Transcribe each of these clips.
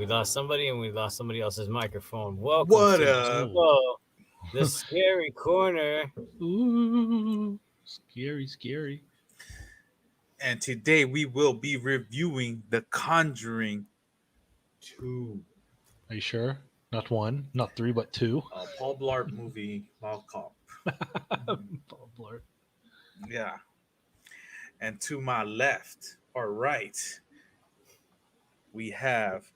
lost somebody, and we lost somebody else's microphone. Welcome What to the up? show, the scary corner. Ooh, scary. And today we will be reviewing The Conjuring 2. Are you sure? Not one, not three, but two. Paul Blart movie, Mall Cop. Paul Blart. Yeah. And to my left or right, we have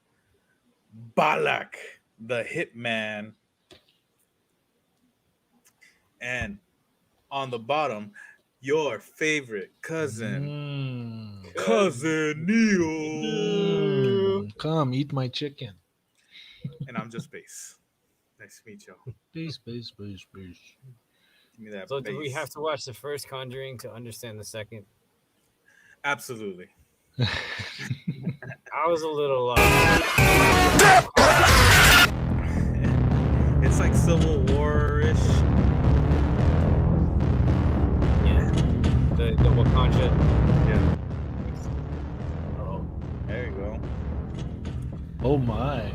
Balak, the hitman. And on the bottom, your favorite cousin, Cousin Neil. Come eat my chicken. And I'm just Bass. Nice to meet y'all. Bass. Give me that So, do we bass. have to watch the first Conjuring to understand the second? Absolutely. I was a little lost. It's like Civil War-ish. Yeah, the Wakanda. Yeah. Oh, There you go. Oh my.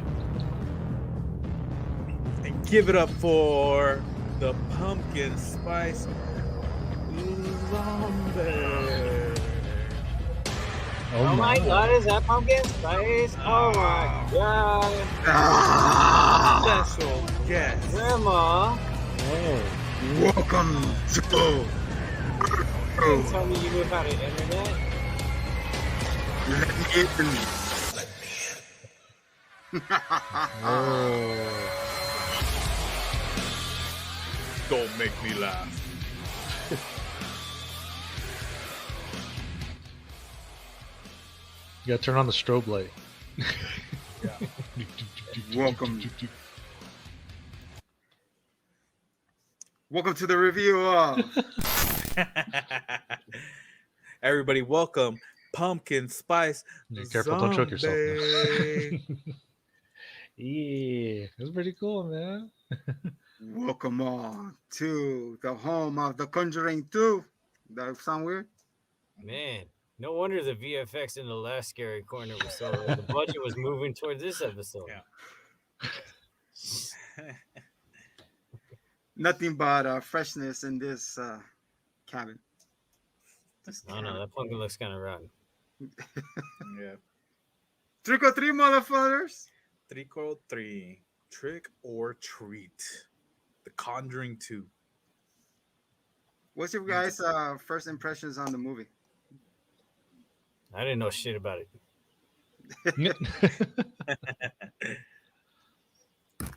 And give it up for the pumpkin spice zombie. oh my God! Is that pumpkin spice? Oh my God! Special guest. Grandma, Oh. Welcome to you didn't tell me you knew how to internet. Let Me In. Oh. Don't make me laugh. You gotta turn on the strobe light. Welcome. Welcome to the review of Everybody, welcome Pumpkin Spice. Yeah, careful, don't choke yourself. Zombie. Yeah, that's pretty cool, man. Welcome on to the home of The Conjuring 2. That sound weird? Man, no wonder the VFX in the last scary corner was so. The budget was moving toward this episode. Yeah. Nothing but freshness in this cabin. I know that pumpkin looks kind of rotten. Yeah. Trick or treat, motherfuckers. Trick or treat. The Conjuring 2. What's your guys' first impressions on the movie? I didn't know shit about it.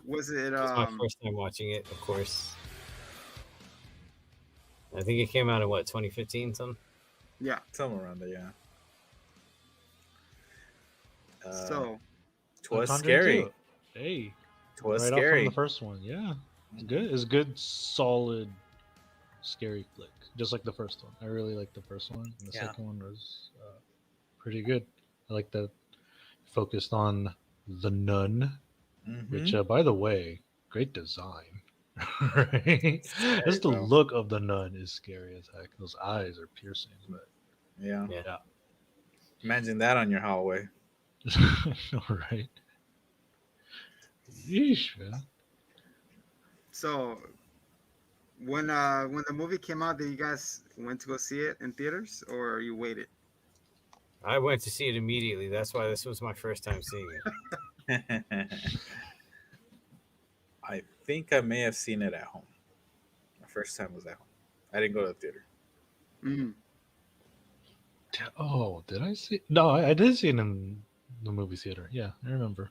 Was it It's my first time watching it, of course. I think it came out in what, 2015, something? yeah. Somewhere around there, yeah. So it was Conjuring scary. 2. Hey, It was right scary. off from the first one. Yeah, it's good. It's good, solid, scary flick, just like the first one. I really liked the first one. And the Yeah. second one was pretty good. I like that focused on the nun, Mhm. which, by the way, great design. Right? Scary, Just the bro. look of the nun is scary as heck. Those eyes are piercing, but Yeah. Yeah. Imagine that on your hallway. all right. Yeesh, man. So when the movie came out, did you guys went to go see it in theaters or you waited? I went to see it immediately. That's why this was my first time seeing it. I think I may have seen it at home. My first time was at home. I didn't go to the theater. Mm. Oh, did I see? No, I did see it in the movie theater. Yeah, I remember.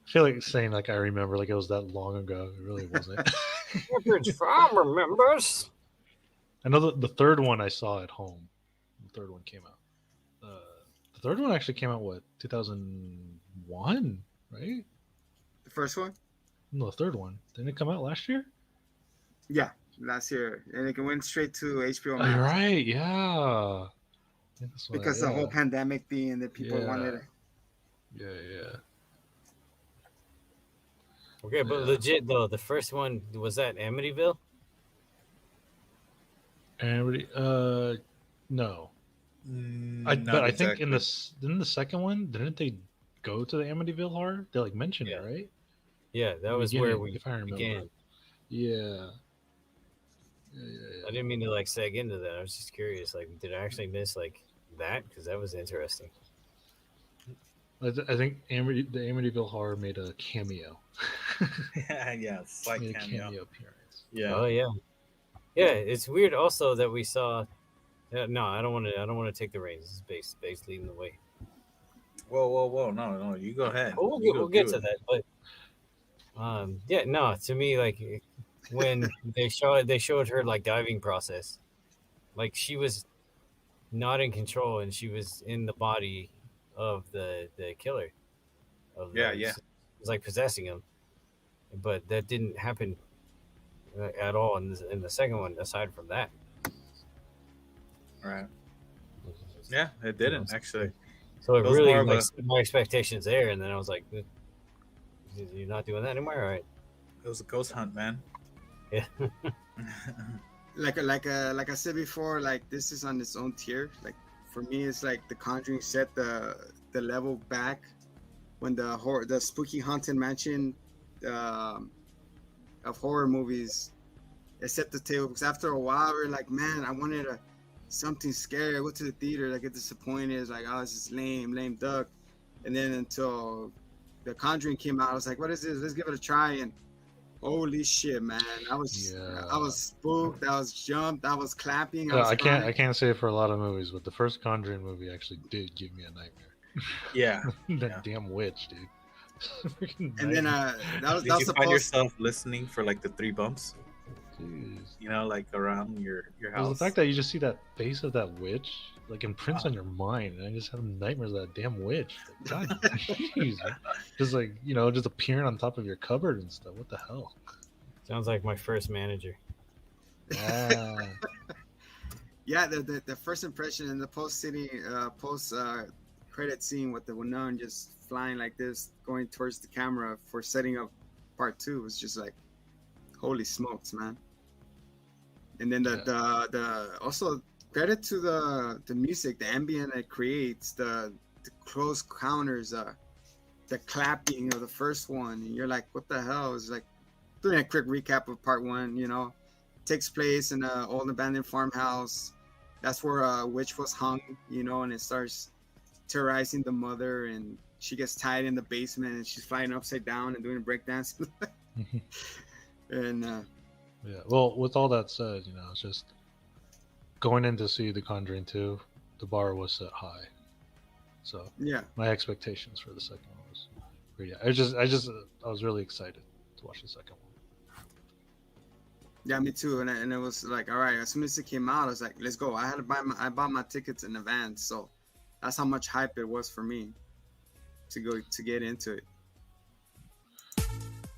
I feel like saying like I remember, like it was that long ago. It really wasn't. Average farm remembers. I know the third one I saw at home. The third one came out. The third one actually came out what 2001, right? The first one? No, the third one didn't it come out last year? Yeah, last year, and it went straight to HBO Oh, Max. you're right. Yeah. That's why, Because the whole pandemic thing, that people Yeah. wanted it. Yeah. Okay, but Yeah. legit though, the first one was that Amityville. And no. Mm, But I think exactly. in the second one, didn't they go to the Amityville horror? They like mention Yeah. it, right? Yeah, that The was where beginning, we if I remember. began. Yeah. I didn't mean to like seg into that. I was just curious. Like, did I actually miss like that? Because that was interesting. I think the Amityville horror made a cameo. Yeah, slight Made a cameo. cameo appearance. Yeah. Oh yeah, yeah. It's weird also that we saw. No, I don't want to. I don't want to take the reins. This is base leading the way. Whoa. No. You go ahead. But You we'll go get do to it. that. But yeah, no. To me, like when they showed her like diving process, like she was not in control and she was in the body of the killer. Yeah. It was like possessing him, but that didn't happen at all in the second one. Aside from that, Right. Yeah, it You know, didn't actually. so it It was really more of like a. set my expectations there, and then I was like, "You're not doing that anymore, all right?" It was a ghost hunt, man. Yeah. Like I said before, like this is on its own tier. Like for me, it's like The Conjuring set the level back when the spooky haunted mansion of horror movies. It set the table because after a while we're like, man, I wanted something scary. I went to the theater, I get disappointed. It's like, oh, this is lame duck. And then until The Conjuring came out, I was like, what is this? Let's give it a try. And holy shit, man! I was spooked. I was jumped. I was clapping. I was I crying. can't say for a lot of movies, but the first Conjuring movie actually did give me a nightmare. Yeah. That damn witch, dude. Freaking And then nightmare. that was Did you find supposed. yourself listening for like the 3 bumps? Jeez. You know, like around your It was house. the fact that you just see that face of that witch like imprints on your mind, and I just have nightmares of that damn witch. Like, God, jeez, man. Just like just appearing on top of your cupboard and stuff. What the hell? Sounds like my first manager. Ah, Yeah, the first impression in the post credit scene with the NUNE just flying like this, going towards the camera for setting up part 2 was just like, holy smokes, man. And then the also credit to the music, the ambient it creates, the close counters, the clapping of the first one, and you're like, what the hell? It's like doing a quick recap of part 1. Takes place in an old abandoned farmhouse. That's where a witch was hung, and it starts terrorizing the mother, and she gets tied in the basement, and she's flying upside down and doing a breakdance. And yeah. Well, with all that said, it's just going in to see The Conjuring 2, the bar was set high. So yeah, my expectations for the second one was pretty high. I was really excited to watch the second one. yeah, me too. And it was like, all right, as soon as it came out, I was like, let's go. I bought my tickets in advance, so that's how much hype it was for me to get into it.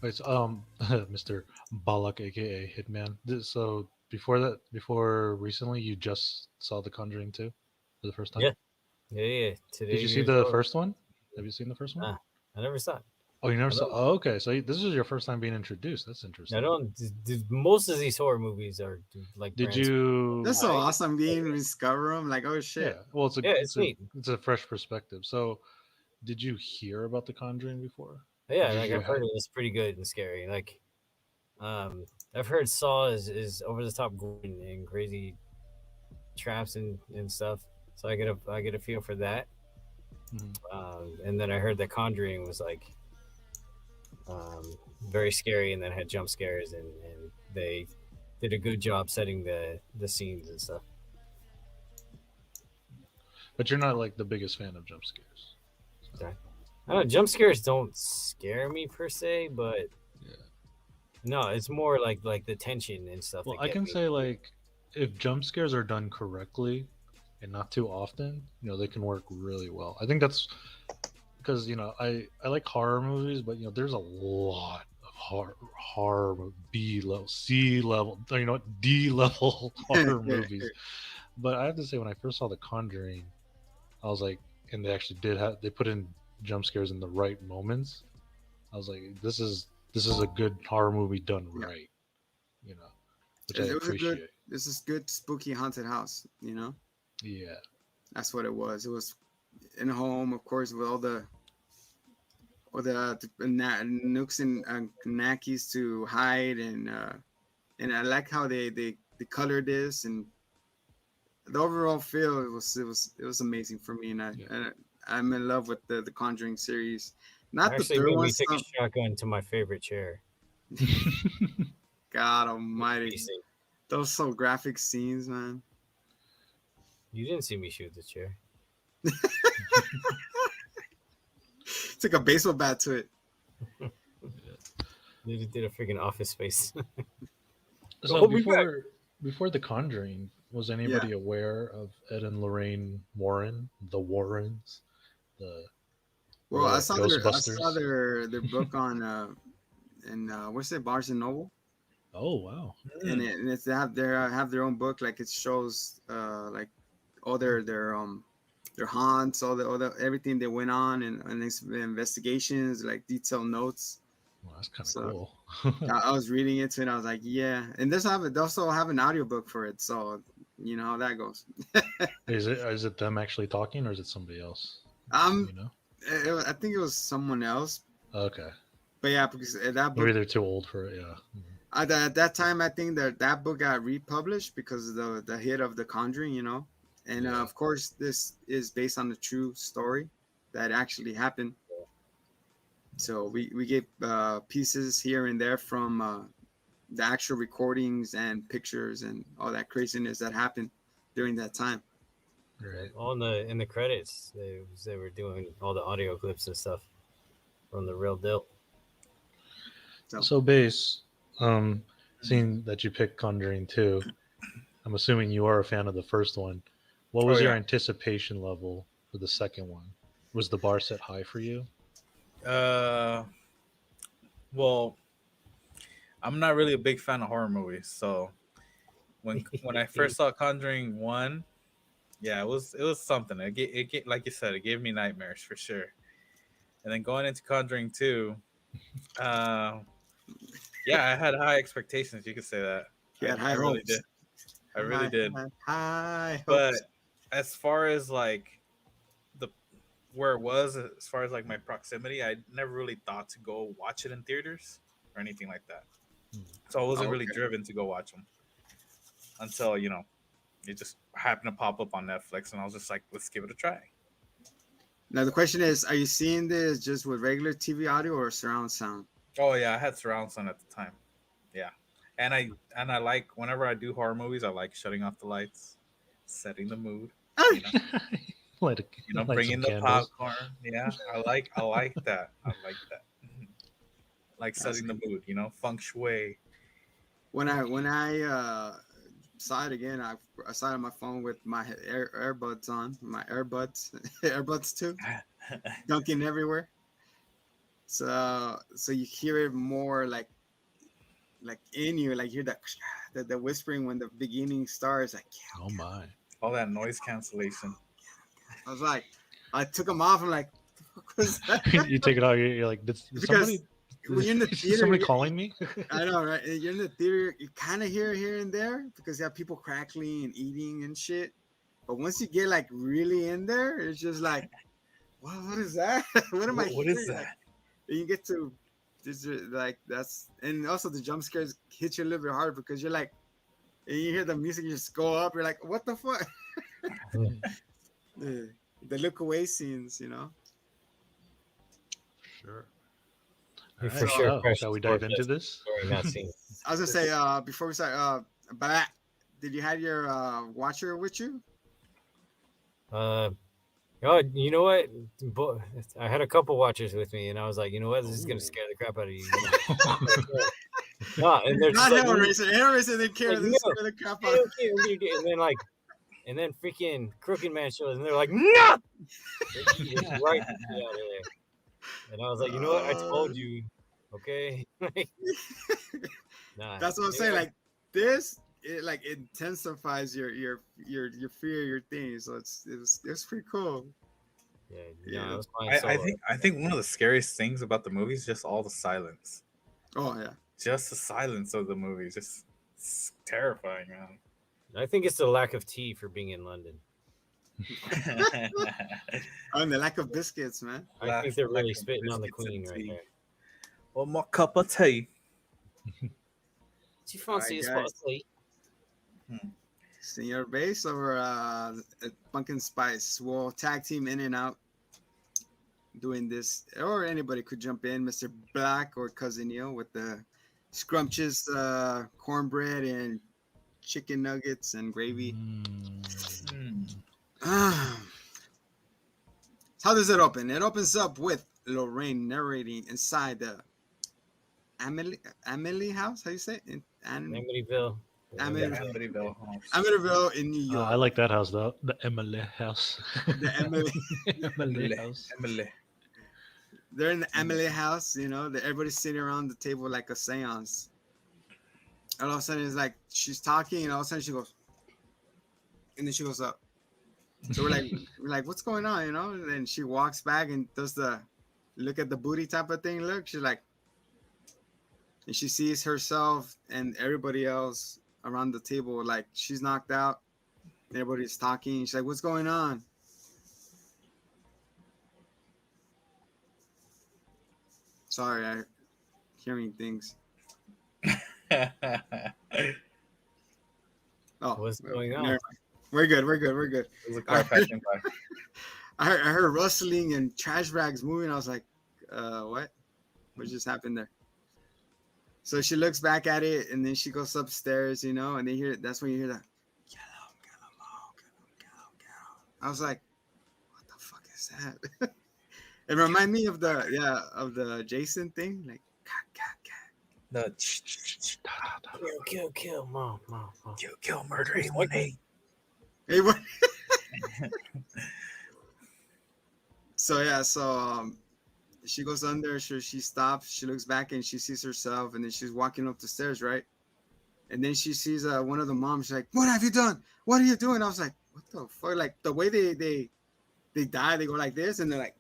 Right, so, Mr. Balak, aka Hitman. So before recently, you just saw The Conjuring 2 for the first time. Yeah. Today. Did you see the first one? Have you seen the first one? Nah, I never saw it. Oh, you never saw. Oh, okay. So this is your first time being introduced. That's interesting. I don't. Most of these horror movies are like. Did you? That's so awesome being discover them. Like, oh shit. Yeah. Well, it's neat. It's a fresh perspective. So, did you hear about The Conjuring before? Yeah, like I've heard it's pretty good and scary. Like, I've heard Saw is over the top and crazy traps and stuff. So I get a feel for that. Mm-hmm. And then I heard that Conjuring was like very scary, and then had jump scares, and they did a good job setting the scenes and stuff. But you're not like the biggest fan of jump scares. So. I don't know, jump scares don't scare me per se, but no, it's more like the tension and stuff. Well, I can say like if jump scares are done correctly and not too often, they can work really well. I think that's because I like horror movies, but there's a lot of horror B level, C level, D level horror movies. But I have to say, when I first saw The Conjuring, I was like, and they actually they put in jump scares in the right moments. I was like, this is a good horror movie done right, which I appreciate. This is good spooky haunted house, Yeah, that's what it was. It was in a home, of course, with all the nooks and knackies to hide, and I like how they color this, and the overall feel. It was amazing for me, and I'm in love with the Conjuring series. Not the Actually third made one. me take a shotgun to my favorite chair. God Almighty, Amazing. those so graphic scenes, man. You didn't see me shoot the chair. Took a baseball bat to it. They just did a freaking Office Space. So I'll be back. before The Conjuring, was anybody aware of Ed and Lorraine Warren, the Warrens, the Well, I like saw Ghostbusters? their book on and what's it, Barnes and Noble, Oh wow! and it's they have their own book, like it shows like all their haunts, all the everything they went on, and investigations, like detailed notes. Well, that's kind of So cool. I was reading it and I was like, yeah. And they also have an audiobook for it, so you know how that goes. Is it them actually talking, or is it somebody else? Um, You know? I think it was someone else, Okay. but yeah, because that Maybe book they're too old for it. Yeah. at that time, I think that book got republished because of the hit of The Conjuring, you know. And Yeah. of course, this is based on a true story that actually happened. So we get pieces here and there from the actual recordings and pictures and all that craziness that happened during that time. Right. All in the credits, they were doing all the audio clips and stuff from the real deal. So base, seeing that you picked Conjuring 2, I'm assuming you are a fan of the first one. What was your anticipation level for the second one? Was the bar set high for you? Well, I'm not really a big fan of horror movies, so when I first saw Conjuring 1, yeah, it was something. It like you said, it gave me nightmares for sure. And then going into Conjuring 2, yeah, I had high expectations. You could say that. He had high I really hopes. did. I really did. High But hopes. as far as like the where it was, as far as like my proximity, I never really thought to go watch it in theaters or anything like that. So I wasn't really driven to go watch them until it just happened to pop up on Netflix, and I was just like, let's give it a try. Now the question is, are you seeing this just with regular TV audio or surround sound? Oh yeah, I had surround sound at the time. Yeah, and I like whenever I do horror movies, I like shutting off the lights, setting the mood. You know, Light bringing the candles. popcorn. Yeah, I like that. I like that. Like setting the mood. Feng shui. When I saw it again, I saw it on my phone with my earbuds on, my earbuds too, dunking everywhere. So you hear it more like in you, like hear the whispering when the beginning starts, like Oh my! All that noise cancellation. I was like, I took them off. I'm like, what was that? You take it out. You're like, did somebody? When you're in the theater, somebody calling me? I know, right? You're in the theater, you kind of hear it here and there because you have people crackling and eating and shit. But once you get like really in there, it's just like, what is that? What am I? What is that? Like, and you get to, like that's, and also the jump scares hit you a little bit hard because you're like, and you hear the music just go up. You're like, what the fuck? the look away scenes, Sure. For Right, sure. so, shall we dive into this? That scene. I was gonna say before we start, but did you have your watcher with you? Oh, you know what? I had a couple watchers with me, and I was like, you know what? This is gonna scare the crap out of you. No, and they're Not just Hellraiser. Hellraiser didn't care. Like, This no. scare the crap out. And then freaking Crooked Man shows, and they're like, no! Right out of there. And I was like, you know what? I told you, okay? Nah. That's what I'm saying. Like this, it like intensifies your fear, your thing. So it was pretty cool. Yeah, it was fine. I think one of the scariest things about the movie is just all the silence. Oh yeah. Just the silence of the movie, it's terrifying, man. I think it's the lack of tea for being in London. Oh, and the lack of biscuits, man. I think they're really Lack of spitting on the biscuits and queen right tea. there. One more cup of tea. Do you All fancy right, a spot guys. of tea? Senor Base over Pumpkin Spice. We'll tag team in and out doing this, or anybody could jump in, Mr. Black or Cousin Neil with the scrumptious cornbread and chicken nuggets and gravy. How does it open? It opens up with Lorraine narrating inside the Amelie house. How you say it? Amityville. Amityville. Amityville in New York. I like that house though. The Emily house. The Emily. Emily house. Emily. They're in the Emily house. You know, everybody's sitting around the table like a seance. And all of a sudden, it's like she's talking, and all of a sudden she goes, and then she goes up. So we're like, what's going on? You know? And then she walks back and does the look at the booty type of thing. Look, she's like, and she sees herself and everybody else around the table, like she's knocked out. Everybody's talking. She's like, what's going on? Sorry, I'm hearing things. Oh, What's going never on? mind. We're good. It was a car passing by. I heard rustling and trash bags moving. I was like, what? What just happened there? So she looks back at it, and then she goes upstairs, you know, and that's when you hear that, get out. I was like, what the fuck is that? It reminded me of the Jason thing, like, The Kill, mom. kill, murder, 818. Hey, what? So she goes under, she stops, she looks back and she sees herself, and then she's walking up the stairs, right? And then she sees one of the moms. She's like, what have you done? What are you doing? I was like, what the fuck? Like the way they die, they go like this, and they're like,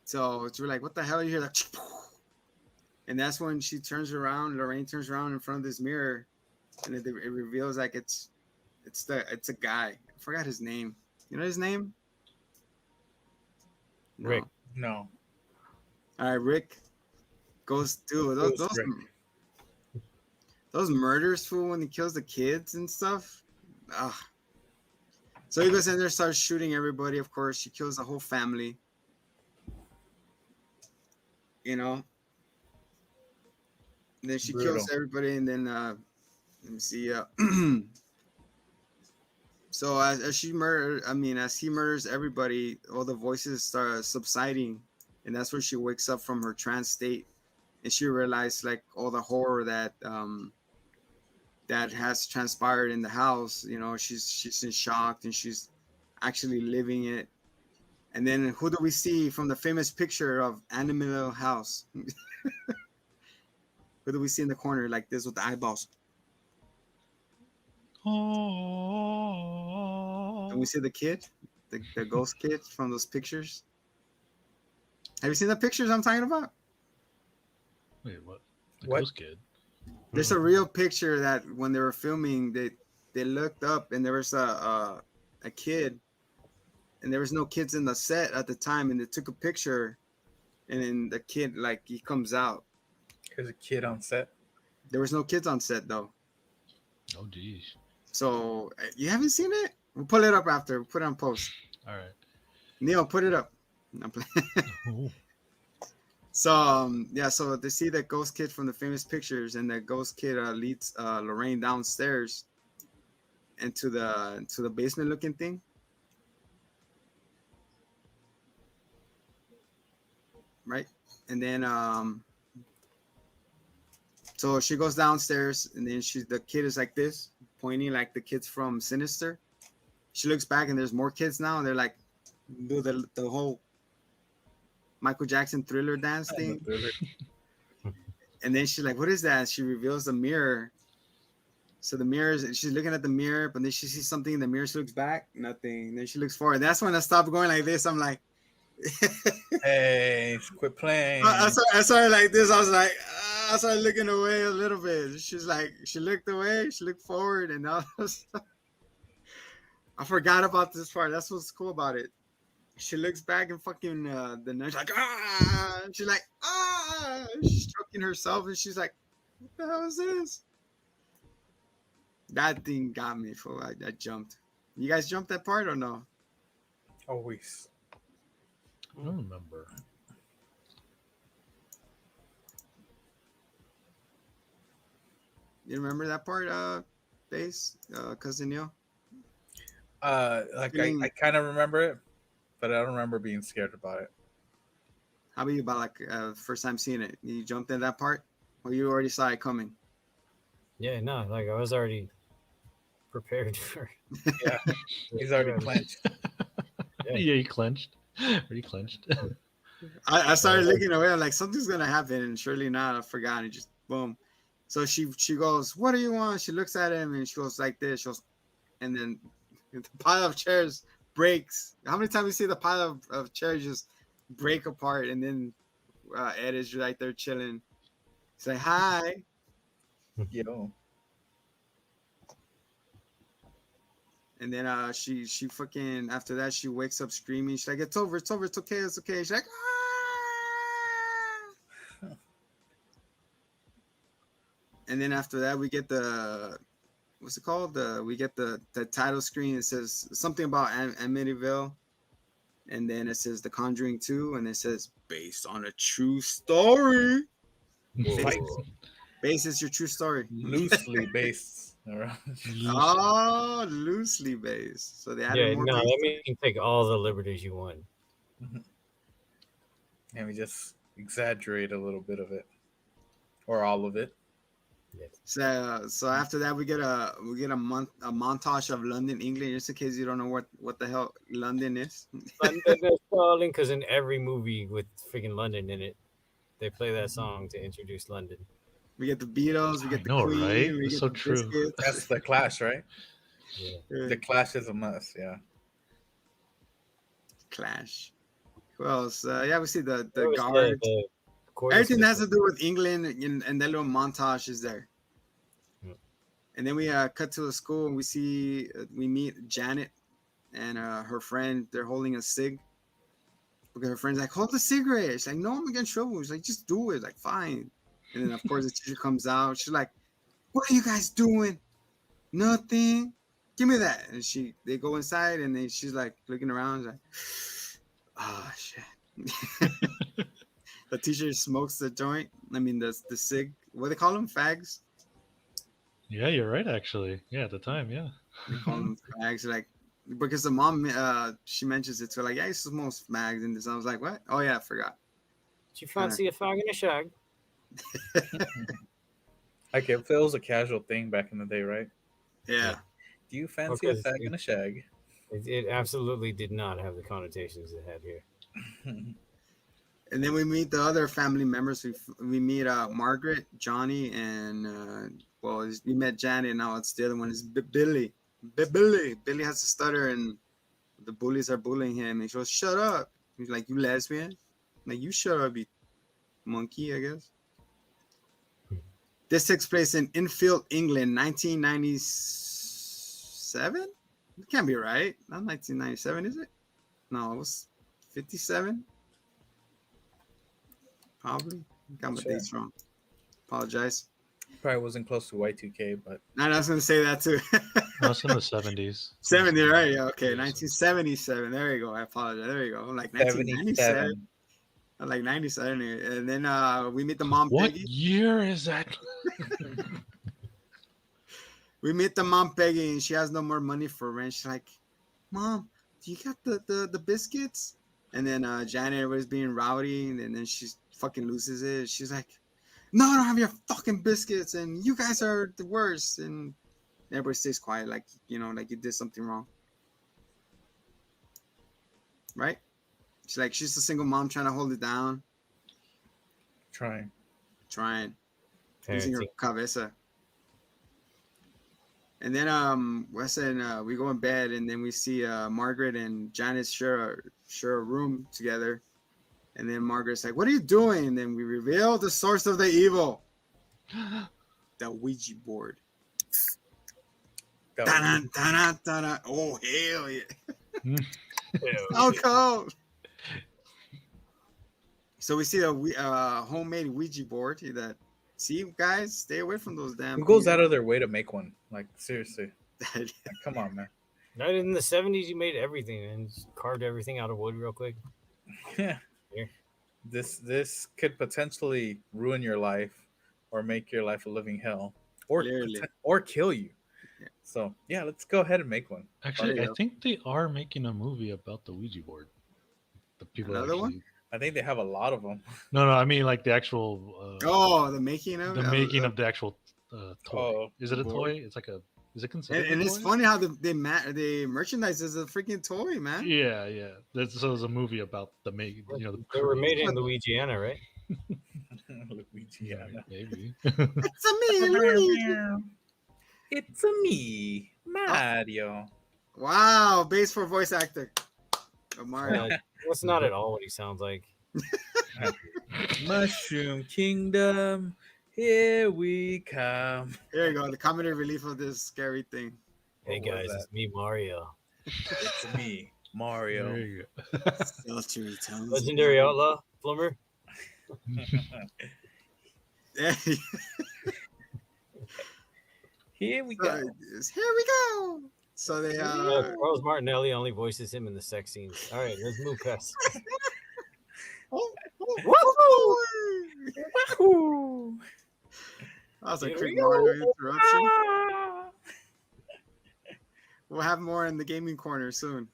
so it's like, what the hell? You hear that? And that's when she turns around, Lorraine turns around in front of this mirror, and it reveals like it's a guy. I forgot his name. You know his name? No. Rick. No. All right, Rick goes, dude. Those murders, fool, when he kills the kids and stuff. Ugh. So he goes in there, starts shooting everybody. Of course, she kills the whole family. You know. And then she kills everybody, and then let me see. So as he murders everybody, all the voices start subsiding, and that's where she wakes up from her trance state, and she realized like all the horror that that has transpired in the house. You know, she's in shock, and she's actually living it. And then who do we see from the famous picture of Animal House? Who do we see in the corner like this with the eyeballs? Do we see the kid? The ghost kid from those pictures? Have you seen the pictures I'm talking about? Wait, what? The What? ghost kid. There's a real picture that when they were filming, they looked up and there was a kid, and there was no kids in the set at the time, and they took a picture, and then the kid, like, he comes out. There's a kid on set. There was no kids on set though. Oh, geez. So you haven't seen it? We'll pull it up after. We'll put it on post. All right. Neil, put it up. I'm playing. Ooh. So so they see the ghost kid from the famous pictures, and the ghost kid leads Lorraine downstairs into the basement looking thing. Right? And then so she goes downstairs, and then the kid is like this, pointing like the kids from Sinister. She looks back, and there's more kids now, and they're like do the whole Michael Jackson Thriller dance thing. And then she's like, what is that? She reveals the mirror. So the mirror she's looking at the mirror, but then she sees something in the mirror. She looks back, nothing. And then she looks forward. That's when I stopped going like this. I'm like, Hey, quit playing. I started like this. I was like, I started looking away a little bit. She's like, she looked away, she looked forward, and all I forgot about this part. That's what's cool about it. She looks back and fucking the nurse like ah. She's like ah. She's choking herself and she's like, "What the hell is this?" That thing got me. For I jumped. You guys jumped that part or no? Always. I don't remember. You remember that part, Base, cousin Neil? Like I kind of remember it, but I don't remember being scared about it. How about you? About like first time seeing it, you jumped in that part, or you already saw it coming? Yeah, no, like I was already prepared for. Yeah, he's already clenched. Yeah, he clenched. Or he clenched. I started looking away. I'm like, something's gonna happen, and surely not. I forgot. And just boom. So she goes, "What do you want?" She looks at him and she goes like this. She goes, and then the pile of chairs breaks. How many times you see the pile of chairs just break apart, and then Ed is right there chilling. He's like, "Hi." Yo, And then she fucking after that she wakes up screaming. She's like, "It's over, it's over, it's okay, it's okay." She's like, "Ah!" And then after that we get the what's it called? We get the title screen. It says something about Amityville, and then it says The Conjuring 2, and it says based on a true story. Whoa. Base is your true story. loosely based around. Oh, loosely based. So they added Yeah, more no, base. that means you can take all the liberties you want. And we just exaggerate a little bit of it, or all of it. So after that we get a montage of London, England, just in case you don't know what the hell London is. London is calling, because in every movie with freaking London in it, they play that song to introduce London. We get the Beatles, we get the I know, Queen, right? we It's get so the true. Biscuits. That's the Clash, right? Yeah. The Clash is a must. Yeah. Clash. Who else? Yeah, we see the What was guards. the chorus Everything that has to system? do with England and that little montage is there. Hmm. And then we cut to a school and we meet Janet and her friend. They're holding a cig. Because her friend's like, hold the cigarette. She's like, no, I'm gonna get in trouble. She's like, just do it. Like, fine. And then of course the teacher comes out. She's like, what are you guys doing? Nothing. Give me that. And they go inside and then she's like looking around. She's like, oh shit. The teacher smokes the joint. I mean the cig. What do they call them? Fags. Yeah, you're right. Actually, yeah, at the time, yeah. They call them fags. Like because the mom she mentions it. So like, yeah, I used to smoke fags and this. I was like, what? Oh yeah, I forgot. Do you fancy a fag and a shag? Like it feels a casual thing back in the day, right? Yeah. Do you fancy a Okay, fag and a shag? It absolutely did not have the connotations it had here. And then we meet the other family members. We meet Margaret, Johnny, and we met Janet. Now it's the other one is Billy. Billy has a stutter, and the bullies are bullying him. And she goes, "Shut up!" He's like, "You lesbian?" I'm like, "You shut up, you monkey." I guess. This takes place in Enfield, England, 1997. It can't be right. Not 1997, is it? No, it was 57. Probably. Got my dates wrong. Apologize. Probably wasn't close to Y2K, but I was going to say that too. No, it's in the 70s. 70, right? Yeah, okay. 1977. There you go. I apologize. There you go. I'm like 1997. 77. I'm like 97. And then we meet the mom, What Peggy. year is that? We meet the mom, Peggy, and she has no more money for rent. She's like, Mom, do you got the biscuits? And then Janet was being rowdy, and then she fucking loses it. She's like, no, I don't have your fucking biscuits, and you guys are the worst. And everybody stays quiet, like, like you did something wrong. Right? She's a single mom trying to hold it down. Trying. Using her cabeza. And then we go in bed, and then we see Margaret and Janice share a room together. And then Margaret's like, "What are you doing?" And then we reveal the source of the evil, the Ouija board. that Dun, dun, dun, dun, dun. Oh hell yeah! Hell Oh yeah. cold. So we see a homemade Ouija board that. See, guys, stay away from those damn. Who goes out of their way to make one? Like seriously, things. like, come on, man. Not in the 70s, you made everything and just carved everything out of wood real quick. Yeah, Here. this could potentially ruin your life, or make your life a living hell, or Clearly. or kill you. Yeah. So yeah, let's go ahead and make one. Actually, There I you go. think they are making a movie about the Ouija board. The people Another actually. one? I think they have a lot of them. No, I mean like the actual. Oh, the making of The making of the actual toy. Oh, Is it a board? toy? It's like a. Is it considered? and a it's toy? funny how they merchandise as a freaking toy, man. Yeah. So there's a movie about the make. You know, the They were made creation. in Louisiana, right? Luigi, Yeah, maybe. It's a me, Luigi. It's a me, Mario. Wow, base for voice actor. Oh, Mario. That's not at all what he sounds like. Mushroom Kingdom, here we come. Here you go, the comedy relief of this scary thing. Hey What was guys, that? it's me, Mario. It's me, Mario. There you go. Sultry tones. Legendary outlaw, plumber. Yeah. Here we So, go. here we go. So they Charles Martinelli only voices him in the sex scenes. All right, let's move past. Wahoo! That was a Here quick we go. Mario interruption. Ah! We'll have more in the gaming corner soon.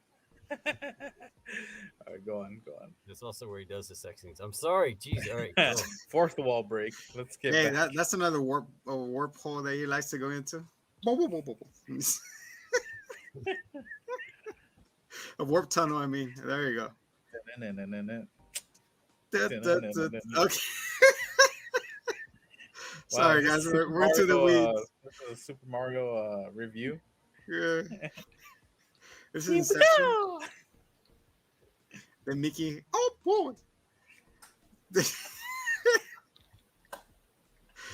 All right, go on. That's also where he does the sex scenes. I'm sorry, jeez. All right, go. Fourth wall break. Let's get Hey, back. that's another warp hole that he likes to go into. A warp tunnel, I mean. There you go. Okay. Sorry, Wow, guys. this We're into Super the Mario, weeds. this is a Super Mario review. Yeah. This is Here we Inception. go. The Mickey. Oh, boy.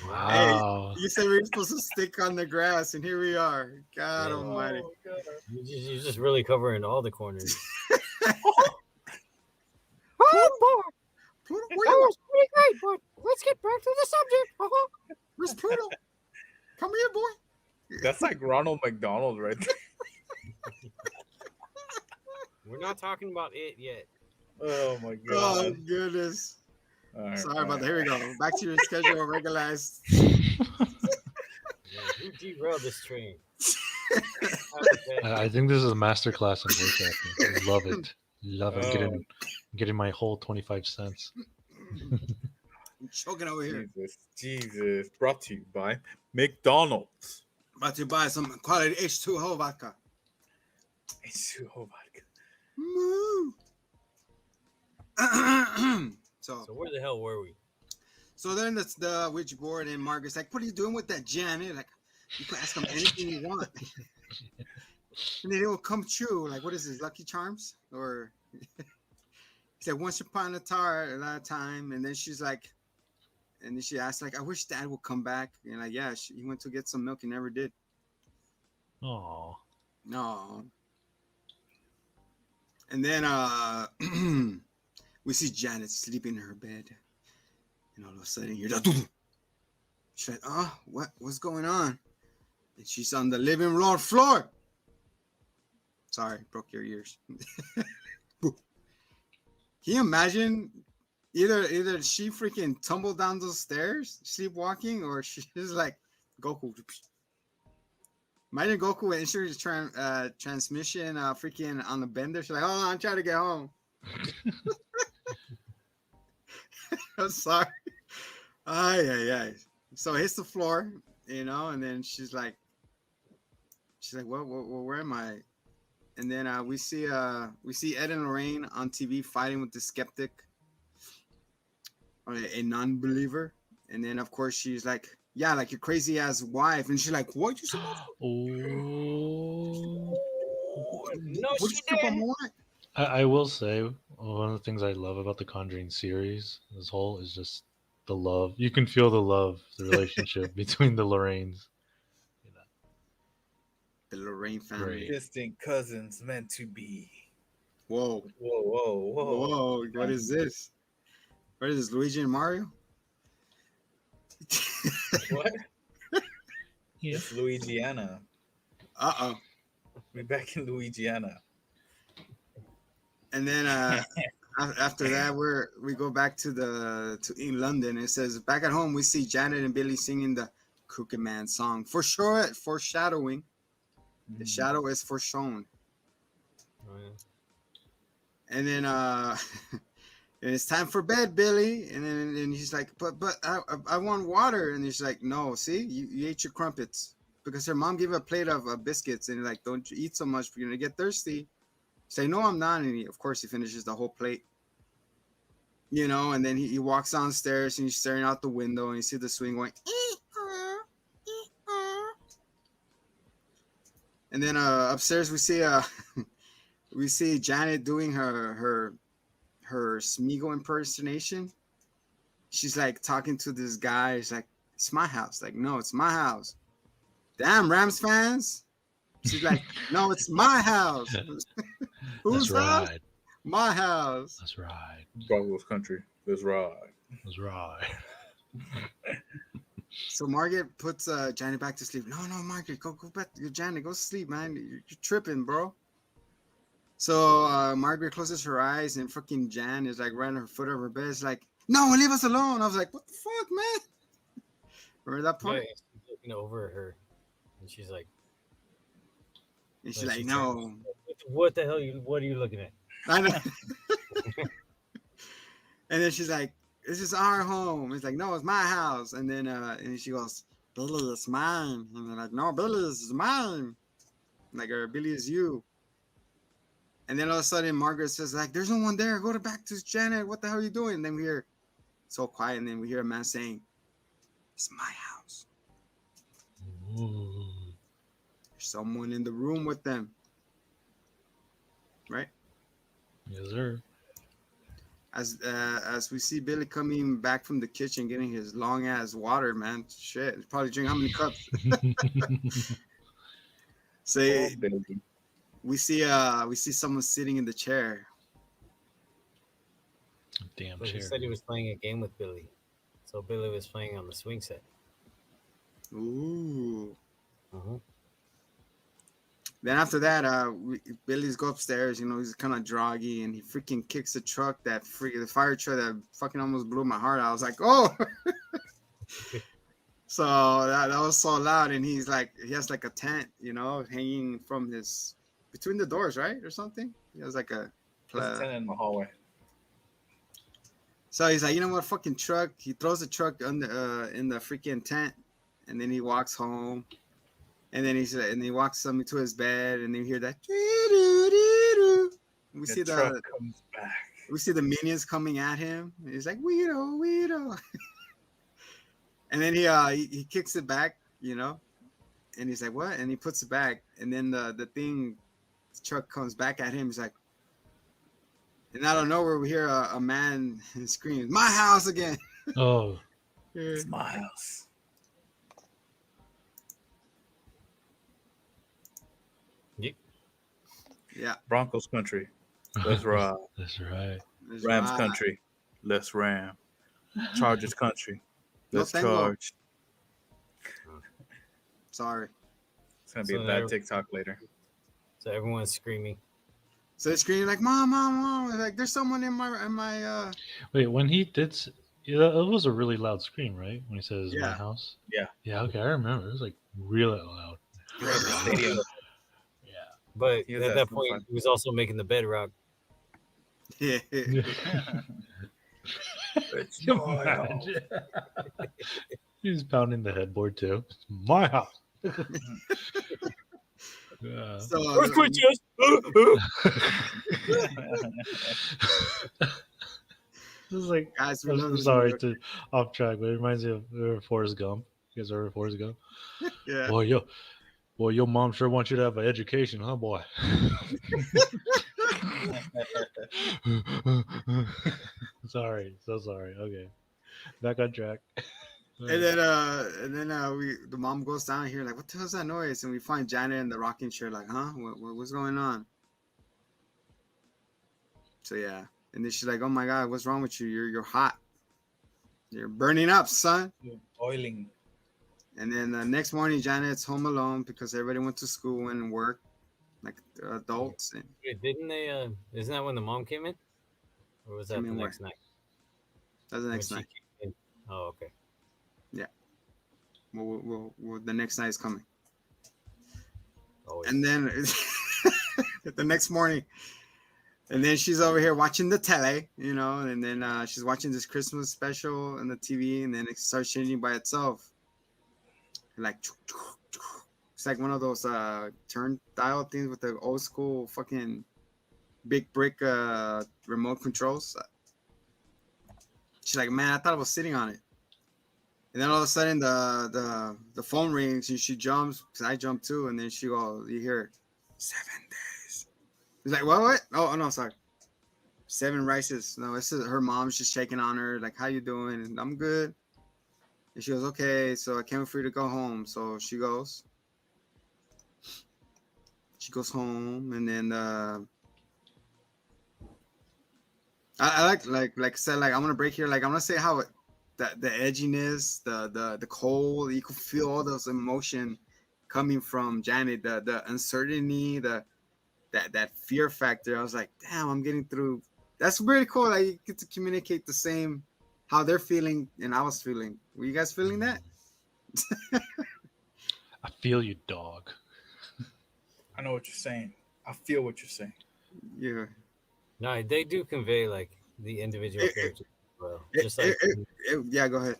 Wow. You said we were supposed to stick on the grass, and here we are. God Yeah. almighty. Oh, God. You're just really covering all the corners. Pluto, where you at? pretty great, but let's get back to the subject. Where's Pluto? Come here, boy. That's like Ronald McDonald right there. We're not talking about it yet. Oh my Oh, God. goodness. All right, Sorry all about that. right. Here we go. Back to your schedule, regularized. Yeah, who derailed this train? I think this is a masterclass in voice acting. Love it. Love it. Oh. Getting my whole 25 cents. I'm choking over here. Jesus. Brought to you by McDonald's. About to buy some quality H2O vodka. It's too hot vodka. Moo. So where the hell were we? So they're in the Ouija board, and Margaret's like, "What are you doing with that Janet?" Like, you can ask them anything you want, and then it will come true. Like, what is this, Lucky Charms? Or he said, "Once upon a time," and then she's like, and then she asked, like, "I wish Dad would come back." And like, yeah, he went to get some milk and never did. Oh. No. And then we see Janet sleeping in her bed, and all of a sudden you're like, she's like, "Oh, what's going on?" And she's on the living room floor. Sorry, broke your ears. Can you imagine? Either she freaking tumbled down those stairs sleepwalking, or she's like Goku. Imagine Goku with insurance transmission freaking on the bender. She's like, "Oh, I'm trying to get home." I'm sorry. Ay. So it hits the floor, and then she's like, "Well, where am I?" And then we see Ed and Lorraine on TV fighting with the skeptic, a non-believer. And then of course she's like, "Yeah, like your crazy ass wife," and she's like, "What you say?" Oh. No, What she you say about did. my wife? I will say one of the things I love about the Conjuring series as a whole is just the love. You can feel the love, the relationship between the Lorraines. You know. The Lorraine family. Great. Distant cousins meant to be. Whoa. Whoa, whoa, whoa. Whoa. What is this? What is this? Luigi and Mario? What? Yeah. It's Louisiana. Uh-oh. We back in Louisiana. And then after that, we go back to in London. It says back at home we see Janet and Billy singing the Crooked Man song. For sure, foreshadowing. The shadow is foreshown. Oh, yeah. And then and it's time for bed, Billy. And he's like, but I want water. And he's like, no, see, you ate your crumpets because her mom gave her a plate of biscuits and like, don't you eat so much, you're gonna get thirsty. Say, no, I'm not. And of course, he finishes the whole plate. You know, and then he walks downstairs and he's staring out the window and you see the swing going. And then upstairs we see we see Janet doing her Smeagol impersonation. She's like talking to this guy. She's like, "It's my house." Like, no, it's my house. Damn, Rams fans. She's like, "No, it's my house." Whose That's house? right. My house. That's right. Broncos country. That's right. That's right. So Margaret puts Janet back to sleep. No, Margaret, go back. Janet, go sleep, man. You're tripping, bro. So Margaret closes her eyes and freaking Jan is like running her foot over her bed. It's like, no, leave us alone. I was like, what the fuck, man? Remember that part? Yeah, she's looking over at her, and she's like, And she's Well, like, she's no. what the hell? What are you looking at? I know. And then she's like, this is our home. It's like, no, it's my house. And then and she goes, Billy, it's mine. And they're like, no, Billy, this is mine. Like, or Billy is you. And then all of a sudden, Margaret says, like, there's no one there. Go back to Janet. What the hell are you doing? And then we hear, so quiet. And then we hear a man saying, it's my house. Ooh. There's someone in the room with them. Right? Yes, sir. As we see Billy coming back from the kitchen, getting his long ass water, man. Shit, he's probably drinking how many cups? Say, we see someone sitting in the chair. Damn But he chair. said he was playing a game with Billy, so Billy was playing on the swing set. Ooh. Uh-huh. Then after that, Billy's go upstairs. You know, he's kind of droggy, and he freaking kicks the truck the fire truck that fucking almost blew my heart out. I was like, oh. So that was so loud, and he has like a tent, you know, hanging from his between the doors, right, or something. He has like a tenant in the hallway. So he's like, you know what, fucking truck. He throws the truck in the freaking tent, and then he walks home. And then he walks something to his bed, and then you hear that. We see truck comes back. We see the minions coming at him. And he's like, Weirdo. And then he kicks it back, you know, and he's like, what? And he puts it back, and then the truck comes back at him. He's like, and out of nowhere we hear a man scream, "My house again!" Oh, It's my house. Yeah. Broncos country. Let's ride. that's right. That's Rams right. country. Let's ram. Chargers country. No Let's tango. charge. Sorry. It's gonna be So a bad there- TikTok later. So everyone's screaming. So they're screaming like, "Mom!" Like, there's someone in my. Wait, when he did, yeah, it was a really loud scream, right? When he says "my Yeah. house." Yeah. Yeah. Okay, I remember. It was like really loud. You're at the stadium. Yeah. But He was at at that some point, fun. he was also making the bedrock. Yeah. It's Can you my house. imagine? He's pounding the headboard too. It's my house. Yeah. So This is like, guys, we love I'm this sorry movie. to off track, but it reminds me of Forrest Gump. You guys ever heard Forrest Gump? Yeah. Boy, your mom sure wants you to have an education, huh, boy? Sorry, so sorry. Okay, back on track. the mom goes down here like, what the hell's that noise? And we find Janet in the rocking chair like, huh? What's going on? So yeah, and then she's like, oh my god, what's wrong with you? You're hot. You're burning up, son. Boiling. And then the next morning, Janet's home alone because everybody went to school and work, like adults. And Wait, didn't they? Isn't that when the mom came in, or was that Came the in where? next night? That's the When next she night. came in? Oh, okay. Yeah. The next night is coming. Always. And then the next morning, and then she's over here watching the tele, and then she's watching this Christmas special on the TV, and then it starts changing by itself. Like, it's like one of those turntile things with the old school fucking big brick remote controls. She's like, man, I thought I was sitting on it. And then all of a sudden the phone rings and she jumps, because I jump too, and then she goes, you hear 7 days. He's like, what? Oh no, sorry. 7 rices. No, it's her mom's just checking on her, like, how you doing? And I'm good. And she goes, okay, so I can't wait for you to go home. So she goes home, and then I like I said, like, I'm gonna break here, like I'm gonna say how the edginess, the cold, you could feel all those emotion coming from Janet, the uncertainty, that fear factor. I was like, damn, I'm getting through. That's really cool. Like, you get to communicate the same how they're feeling and I was feeling. Were you guys feeling that? I feel you, dog. I know what you're saying. I feel what you're saying. Yeah. No, they do convey like the individual characters as well. Just like Yeah, go ahead.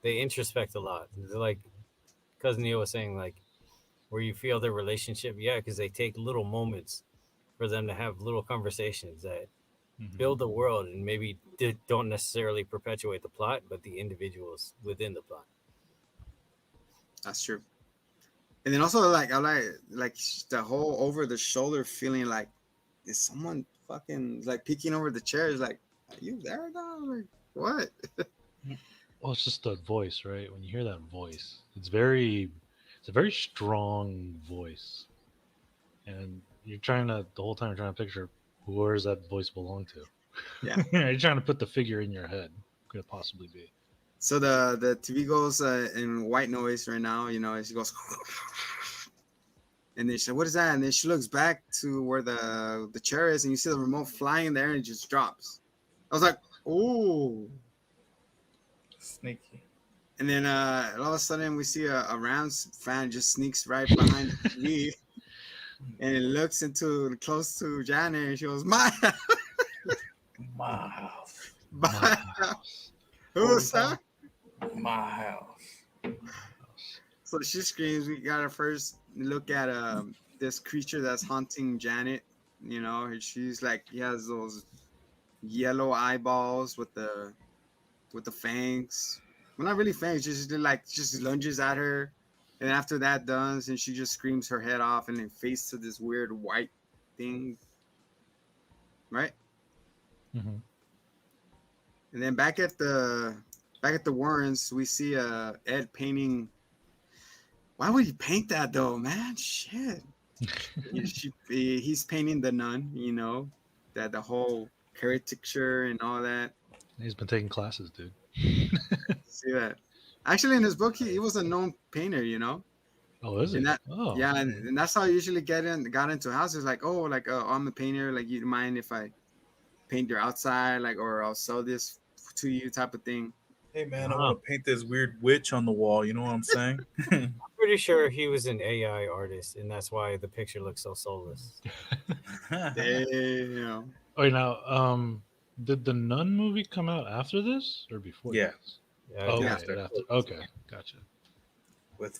they introspect a lot. They're like cousin Neil was saying, like where you feel their relationship. Yeah, because they take little moments for them to have little conversations that build the world and maybe don't necessarily perpetuate the plot, but the individuals within the plot. That's true. And then also, like, I like the whole over the shoulder feeling, like, is someone fucking like peeking over the chairs? Like, are you there, dog? Like, what? Well, it's just the voice, right? When you hear that voice, it's a very strong voice, and you're the whole time you're trying to picture where does that voice belong to. Yeah. You're trying to put the figure in your head. Could it possibly be? So the TV goes in white noise right now, and she goes, and then she said, what is that? And then she looks back to where the chair is, and you see the remote flying in there, and it just drops. I was like, ooh. Sneaky. And then all of a sudden we see a Rams fan just sneaks right behind the TV, and it looks close to Janet, and she goes, my house. My house. My house. Who's that? My house. So she screams. We got our first look at this creature that's haunting Janet. She's like, he has those yellow eyeballs with the fangs. Well, not really fangs, just lunges at her. And after that done, and she just screams her head off and then face to this weird white thing. Right? Mm-hmm. And then back at the Warrens, we see Ed painting. Why would he paint that though, man? Shit. He's painting the nun, that the whole caricature and all that. He's been taking classes, dude. See that? Actually, in his book, he was a known painter, Oh, is he? Oh, yeah, and that's how I usually got into houses. Like, I'm a painter. Like, you mind if I paint your outside, like, or I'll sell this to you, type of thing. Hey man, I want to paint this weird witch on the wall. You know what I'm saying? I'm pretty sure he was an AI artist, and that's why the picture looks so soulless. Damn. Oh, now, did the Nun movie come out after this or before? Yeah. This? Yeah, Okay, after. okay, gotcha. With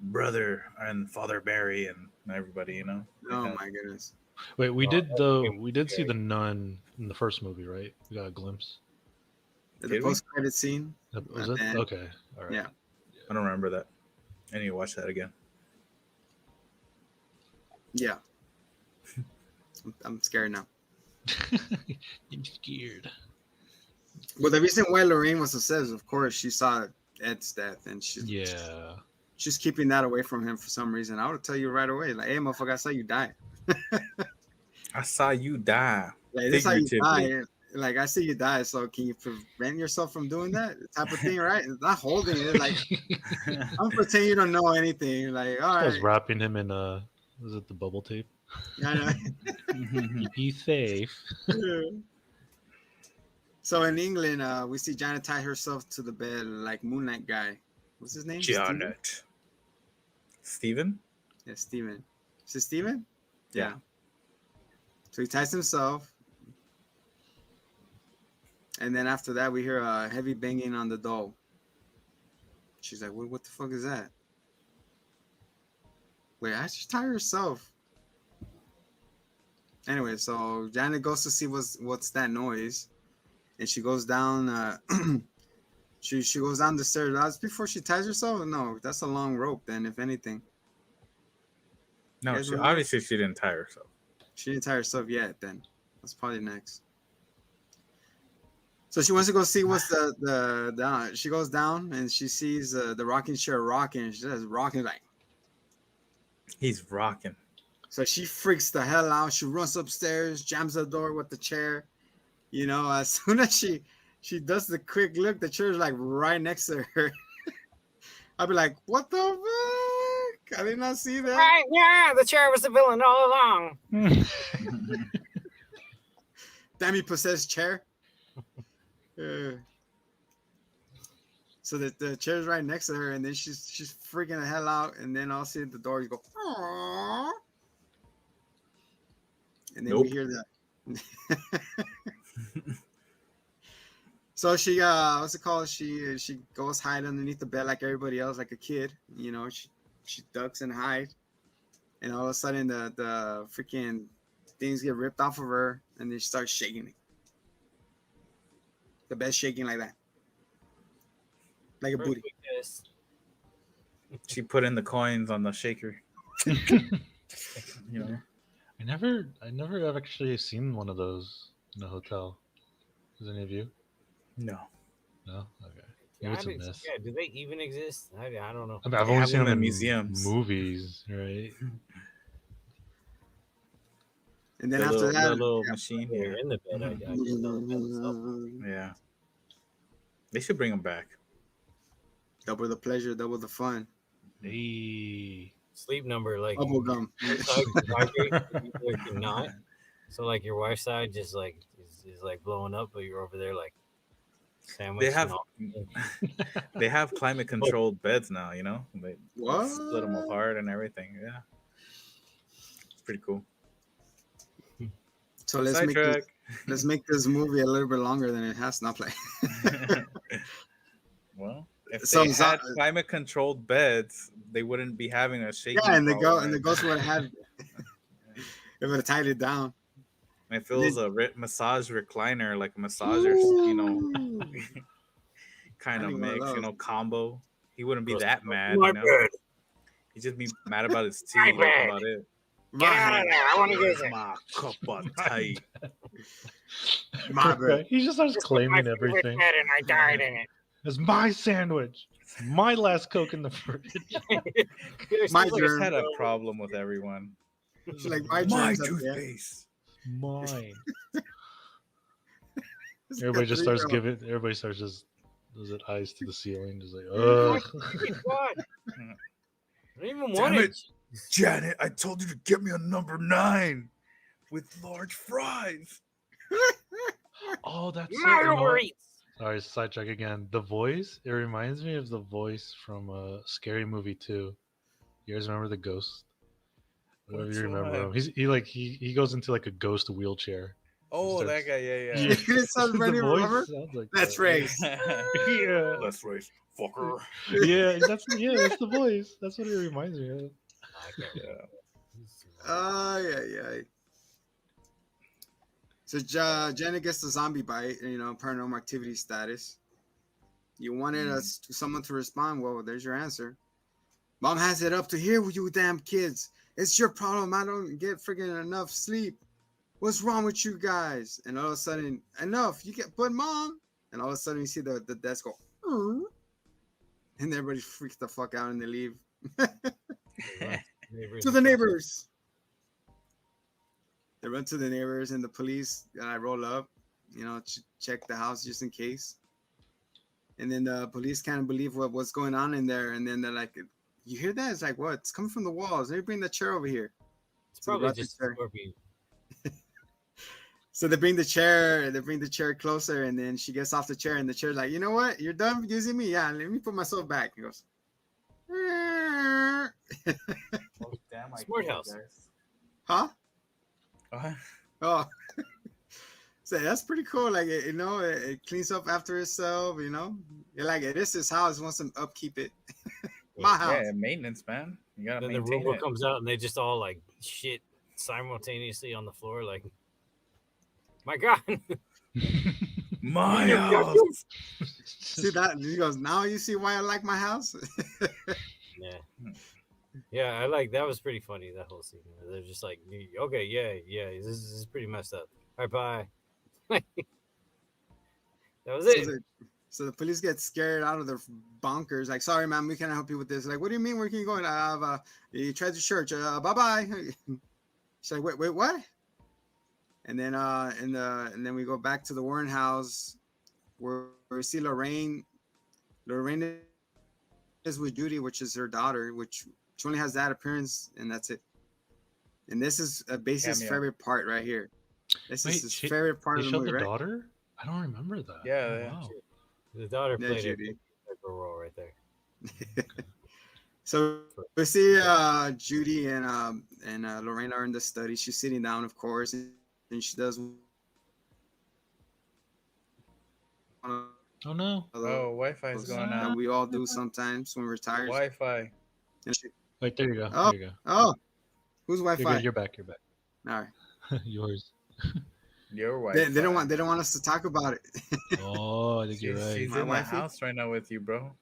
brother and Father Barry and everybody, Oh my goodness. Wait, we did see the Nun in the first movie, right? We got a glimpse. The post-credit scene. Was it? Okay, all right. Yeah. I don't remember that. I need to watch that again. Yeah. I'm scared now. I'm scared. Well, the reason why Lorraine was obsessed, of course, she saw Ed's death, and Yeah. she's keeping that away from him for some reason. I would tell you right away, like, hey, motherfucker, I saw you die. I saw you die. Like, this is how you Figuratively. die. Like, I see you die, so can you prevent yourself from doing that type of thing, right? It's not holding it. Like, I'm pretending you don't know anything. Like, all Starts right, wrapping him in was it the bubble tape? yeah, Be safe. yeah. So in England, we see Janet tie herself to the bed like Moonlight guy. What's his name? Steven? Janet. Steven? Yeah, Steven. Is it Steven? Yeah. So he ties himself. And then after that, we hear a heavy banging on the door. She's like, what the fuck is that? Wait, I should tie herself. Anyway, so Janet goes to see what's that noise. And she goes down, she goes down the stairs. That's before she ties herself? No, that's a long rope then, if anything. No, guys she, remember? obviously she didn't tie herself. She didn't tie herself yet then. That's probably next. So she wants to go see what's the she goes down and she sees the rocking chair rocking. She says rocking like. He's rocking. So she freaks the hell out. She runs upstairs, jams the door with the chair. You know, as soon as she does the quick look, the chair's like right next to her. I'd be like, what the fuck? I did not see that. Right, yeah, the chair was the villain all along. Damn, he possessed chair. So the chair's right next to her, and then she's freaking the hell out, and then I'll see the door go, aww. And then we hear that. So she what's it called? She goes hide underneath the bed like everybody else, like a kid. You know, she ducks and hides, and all of a sudden the freaking things get ripped off of her, and they start shaking it. The bed shaking like that, like a booty. She put in the coins on the shaker. You know, I never have actually seen one of those in a hotel. Has any of you? no. No. Okay. Maybe it's a miss. Yeah, do they even exist? I don't know. I mean, I've They only have seen them them in in museums. movies, right? And then The after that, little machine They're here. in the bed. I just don't know myself. Yeah. They should bring them back. double the pleasure, double the fun. Hey. Sleep number, like Bubble gum. your side can vibrate, your other cannot. So like your wife's side just like is like blowing up, but you're over there like sandwich. They have climate controlled beds now. You know, they What? split them apart and everything. Yeah, it's pretty cool. So let's make this movie a little bit longer than it has not played. Well, if So they had climate controlled beds, they wouldn't be having a shaking. Yeah, and problem, the ghost would have had it would have tied it down. If it was a massage recliner, like a massager, you know, kind of mix, you know, combo, he wouldn't be that mad. You know? He'd just be mad about his teeth. That's about it. Get out of there! I want to get My cup of tea. My bad. He just starts claiming everything. And I died in it. It's my sandwich. It's my last Coke in the fridge. My I just germ. had a problem with everyone. She's like, my toothpaste. Mine. Everybody just starts giving. Everybody starts just does it eyes to the ceiling, just like, ugh. What? I don't even Damn want it. it. Janet, I told you to get me a number 9 with large fries. Oh, that's it. My You know Uber what? Eats. Sorry, sidetrack again. The voice, it reminds me of the voice from Scary Movie 2. You guys remember the ghost? I don't know if you remember him. He goes into like a ghost wheelchair. Oh, that guy, yeah. It sounds The funny, voice remember? sounds like Let's that. race. Yeah. Let's race, fucker. That's the voice. That's what it reminds me of. Yeah. So Janet gets the zombie bite, you know, paranormal activity status. You wanted someone to respond. Well, there's your answer. Mom has it up to here with you damn kids. It's your problem. I don't get freaking enough sleep. What's wrong with you guys? And all of a sudden, enough. You get, but mom. And all of a sudden, you see the desk go. and everybody freaks the fuck out and they leave. They run neighbors To and the stuff. neighbors. They run to the neighbors and the police roll up, check the house just in case. And then the police can't believe what's going on in there. And then they're like, "You hear that?" It's like, "What? It's coming from the walls. Let me bring the chair over here." It's So they probably brought the just a chair. scorpion. So they bring the chair. They bring the chair closer, and then she gets off the chair, and the chair's like, "You know what? You're done using me. Yeah, let me put myself back." He goes, Oh, damn, I Smart can't, house. guys. "Huh? What? Oh." So that's pretty cool. Like it cleans up after itself. You're like, it is his house. He wants to upkeep it. My house. Yeah, maintenance, man. You gotta Then the maintain robot it. comes out and they just all like shit simultaneously on the floor. Like, my God. My Yeah, house. See that? He goes, "Now you see why I like my house." Yeah. Yeah, I like that. Was pretty funny, that whole scene. They're just like, okay, yeah, this is pretty messed up. All right, bye. That was So it. the police get scared out of their bonkers. Like, "Sorry, ma'am, we can't help you with this." Like, "What do you mean? Where can you go?" You tried to church. Bye bye. She's like, wait, what? And then and then we go back to the Warren house where we see Lorraine. Lorraine is with Judy, which is her daughter, which she only has that appearance, and that's it. And this is Basil's Cameo. favorite part right here. This is Wait, his favorite part they of the showed movie, the right? daughter? I don't remember that. Yeah, Oh, yeah. wow. The daughter Yeah, played a Judy. big role right there. So we see Judy and Lorraine are in the study. She's sitting down, of course, and she does one Oh, no. of Oh, Wi-Fi is those going that out. we all do sometimes when we're tired. Wi-Fi. And she, Wait, there you go. oh, There you go. oh, who's You're Wi-Fi? good. You're back. You're back. All right. Yours. Your Wi-Fi. They don't want us to talk about it. Oh, I think you're right. She's My in the wifey? house right now with you, bro.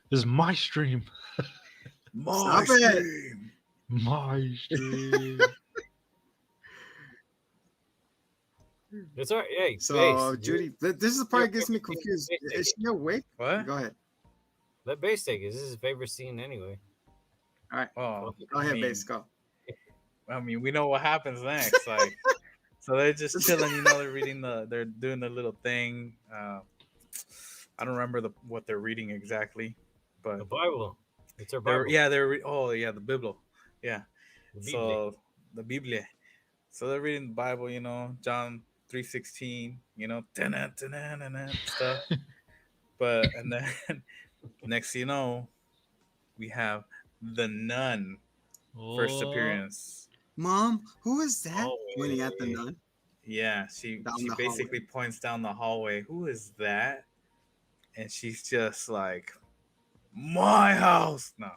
This is my stream. Stop it. My stream. It's all right. Hey, So Base, Judy, this is the part that gets me confused. Is she awake? What? Go ahead. let Base take it. This is his favorite scene anyway. Oh, Go ahead, I mean, Base. Go. I mean, we know what happens next. Like, so they're just chilling. They're reading they're doing the little thing. I don't remember what they're reading exactly, but The Bible. It's her they're Bible. the Bible, yeah. The Bible. So the Biblia. So they're reading the Bible, John 3:16, stuff. But and then next you know, we have the nun first Oh, appearance. Mom, who is that? Oh, Pointing at the yeah. nun. Yeah, she Down the basically points down the hallway. Who is that? And she's just like, my house. No,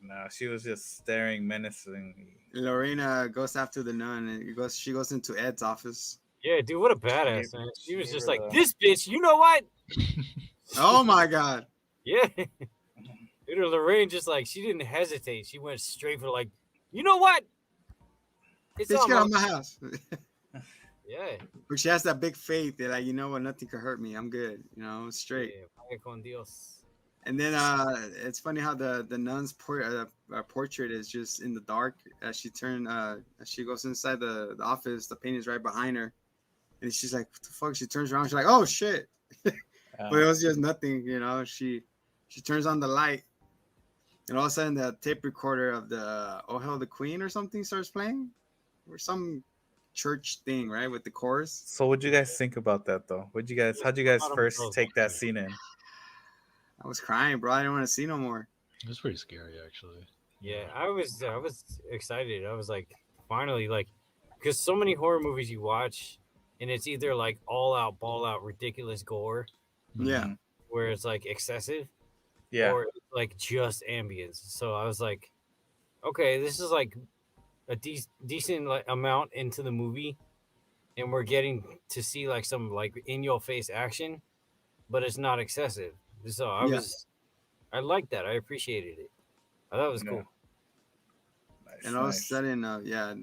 no, she was just staring menacingly. Lorena goes after the nun and she goes into Ed's office. Yeah, dude, what a badass, She- man. She she was gave just her like, the- this bitch, you know what? Oh my god. Yeah. Dude, Lorraine just like, she didn't hesitate. She went straight for like, you know what? It's Bitch, on get my... out of my house. Yeah. But she has that big faith. They're like, you know what? Nothing could hurt me. I'm good. Straight. Yeah, vaya con Dios. And then it's funny how the nun's portrait is just in the dark as she goes inside the office. The painting is right behind her, and she's like, "What the fuck?" She turns around. She's like, "Oh shit!" But it was just nothing. She turns on the light, and all of a sudden the tape recorder of the "Oh Hell the Queen" or something starts playing, or some church thing, right, with the chorus. So, what'd you guys think about that, though? How'd you guys first take that scene in? I was crying, bro. I didn't want to see no more. it was pretty scary, actually. Yeah, I was excited. I was like, finally, like, because so many horror movies you watch, and it's either like all out, ball out, ridiculous gore, Yeah. Mhm. where it's like excessive, Yeah. or like just ambience. So I was like, okay, this is like a decent like amount into the movie, and we're getting to see like some like in your face action, but it's not excessive. So I liked that. I appreciated it. I thought it was Yeah. cool. Nice, And all of a nice. sudden,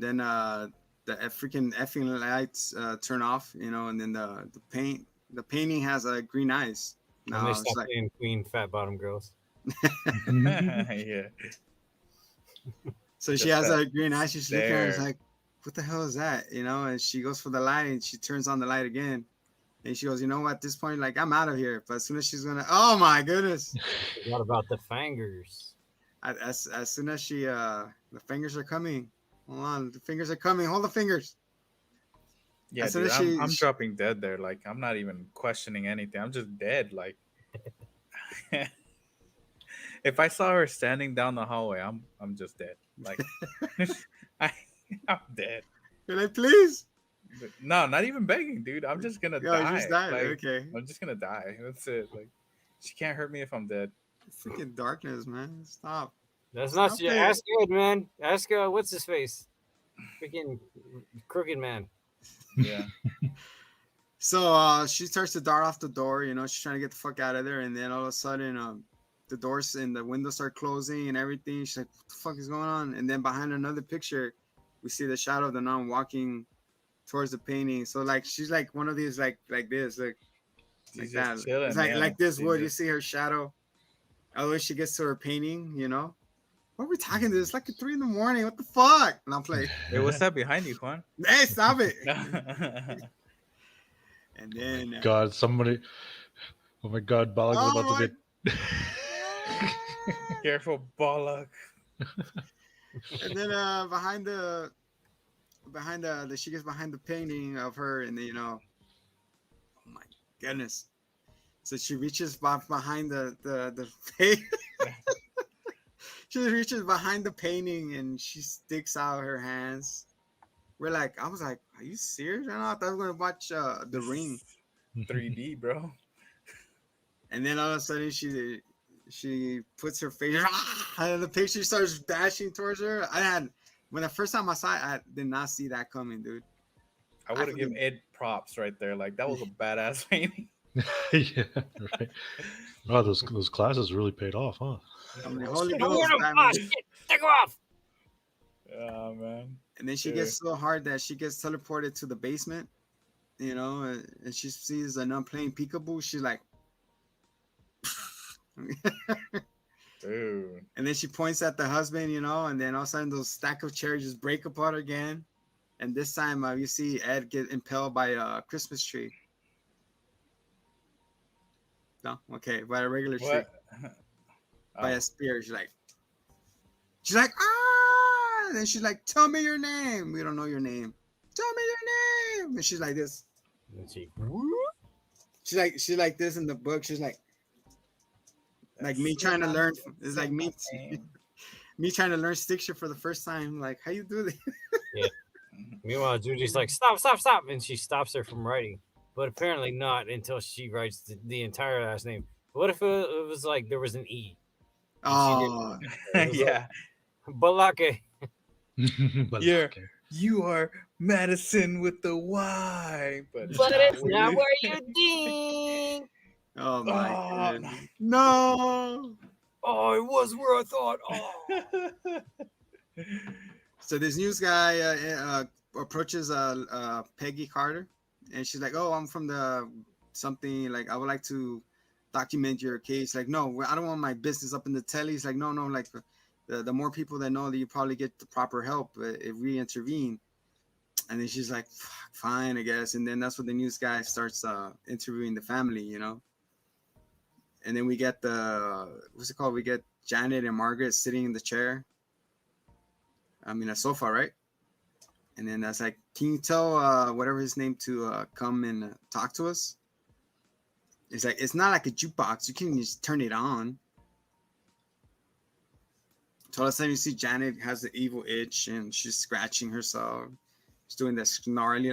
then the freaking effing lights turn off, and then the painting has green eyes. And they it's stopped like playing Queen Fat Bottom Girls. Yeah. so she Just has that a green eye. She's looking at her. It's stare. like, what the hell is that? You know? And she goes for the light, and she turns on the light again. And she goes, you know what? At this point, like I'm out of here. But as soon as she's gonna, oh my goodness! What about the fingers? As soon as she the fingers are coming. Hold on, the fingers are coming. Hold the fingers. Yeah, As soon dude, as I'm dropping dead there. Like I'm not even questioning anything. I'm just dead. Like if I saw her standing down the hallway, I'm just dead. Like I I'm dead. you're like, please. No, not even begging, dude. I'm just gonna Yo, you just die. died. Like Okay. I'm just gonna die. That's it. Like she can't hurt me if I'm dead. Freaking darkness, man. Stop. That's not Stop your it. ask good, man. Ask what's his face? Freaking crooked man. Yeah. So she starts to dart off the door, you know, she's trying to get the fuck out of there, and then all of a sudden the doors and the windows start closing and everything. She's like, what the fuck is going on? And then behind another picture, we see the shadow of the nun walking towards the painting. So like she's like one of these like this, like She's that. just chilling. It's Yeah. like this She wood, you just- see her shadow. Oh, when she gets to her painting, you know. What are we talking to? It's like at 3 a.m. What the fuck? And I'm like, Hey, what's that behind you, Juan? hey, stop it. And then God, somebody. Oh my God, Balak is oh about my to get. Careful, Bollock. and then behind the she gets behind the painting of her, and then you know, oh my goodness. So she reaches behind the she reaches behind the painting and she sticks out her hands. I was like, are you serious or not? I thought we were gonna watch The Ring. 3D, bro. And then all of a sudden she puts her face and the picture starts dashing towards her. When the first time I saw it, I did not see that coming, dude. I would have given Ed props right there. Like that was a badass painting. Yeah, right. Wow, those classes really paid off, huh? I'm like, holy The ghost, word of that God, means- shit, take off. Oh man. And then she gets so hard that she gets teleported to the basement, you know, and she sees a nun playing peekaboo. She's like, Dude. and then she points at the husband, you know, and then all of a sudden those stack of chairs just break apart again. And this time you see Ed get impaled by a Christmas tree. No, okay, by a regular tree, What? by Oh. a spear. She's like, ah! And then she's like, tell me your name. We don't know your name. Tell me your name. And she's like this. And she, She's like this in the book. She's like me trying to learn. It's like me trying to learn stick shift for the first time. Like, how you do this? meanwhile, Judy's like, stop, stop, stop. And she stops her from writing. But apparently not until she writes the entire last name. What if it was like there was an E? Oh, Yeah. Balake. But Yeah. okay. You are Madison with the Y, but It's not where you think. oh my Oh, goodness. No. Oh, it was where I thought. Oh. So this news guy approaches Peggy Carter, and she's like, "Oh, I'm from the something. Like, I would like to document your case." Like, no, I don't want my business up in the telly. He's like, no, like the more people that know, that you probably get the proper help if we intervene. And then she's like, fine, I guess. And then that's when the news guy starts interviewing the family, you know. And then we get what's it called? We get Janet and Margaret sitting in the chair. I mean, a sofa, right? And then that's like, can you tell whatever his name to come and talk to us? It's like, it's not like a jukebox. You can just turn it on. So all of a sudden you see Janet has the evil itch and she's scratching herself. She's doing this snarly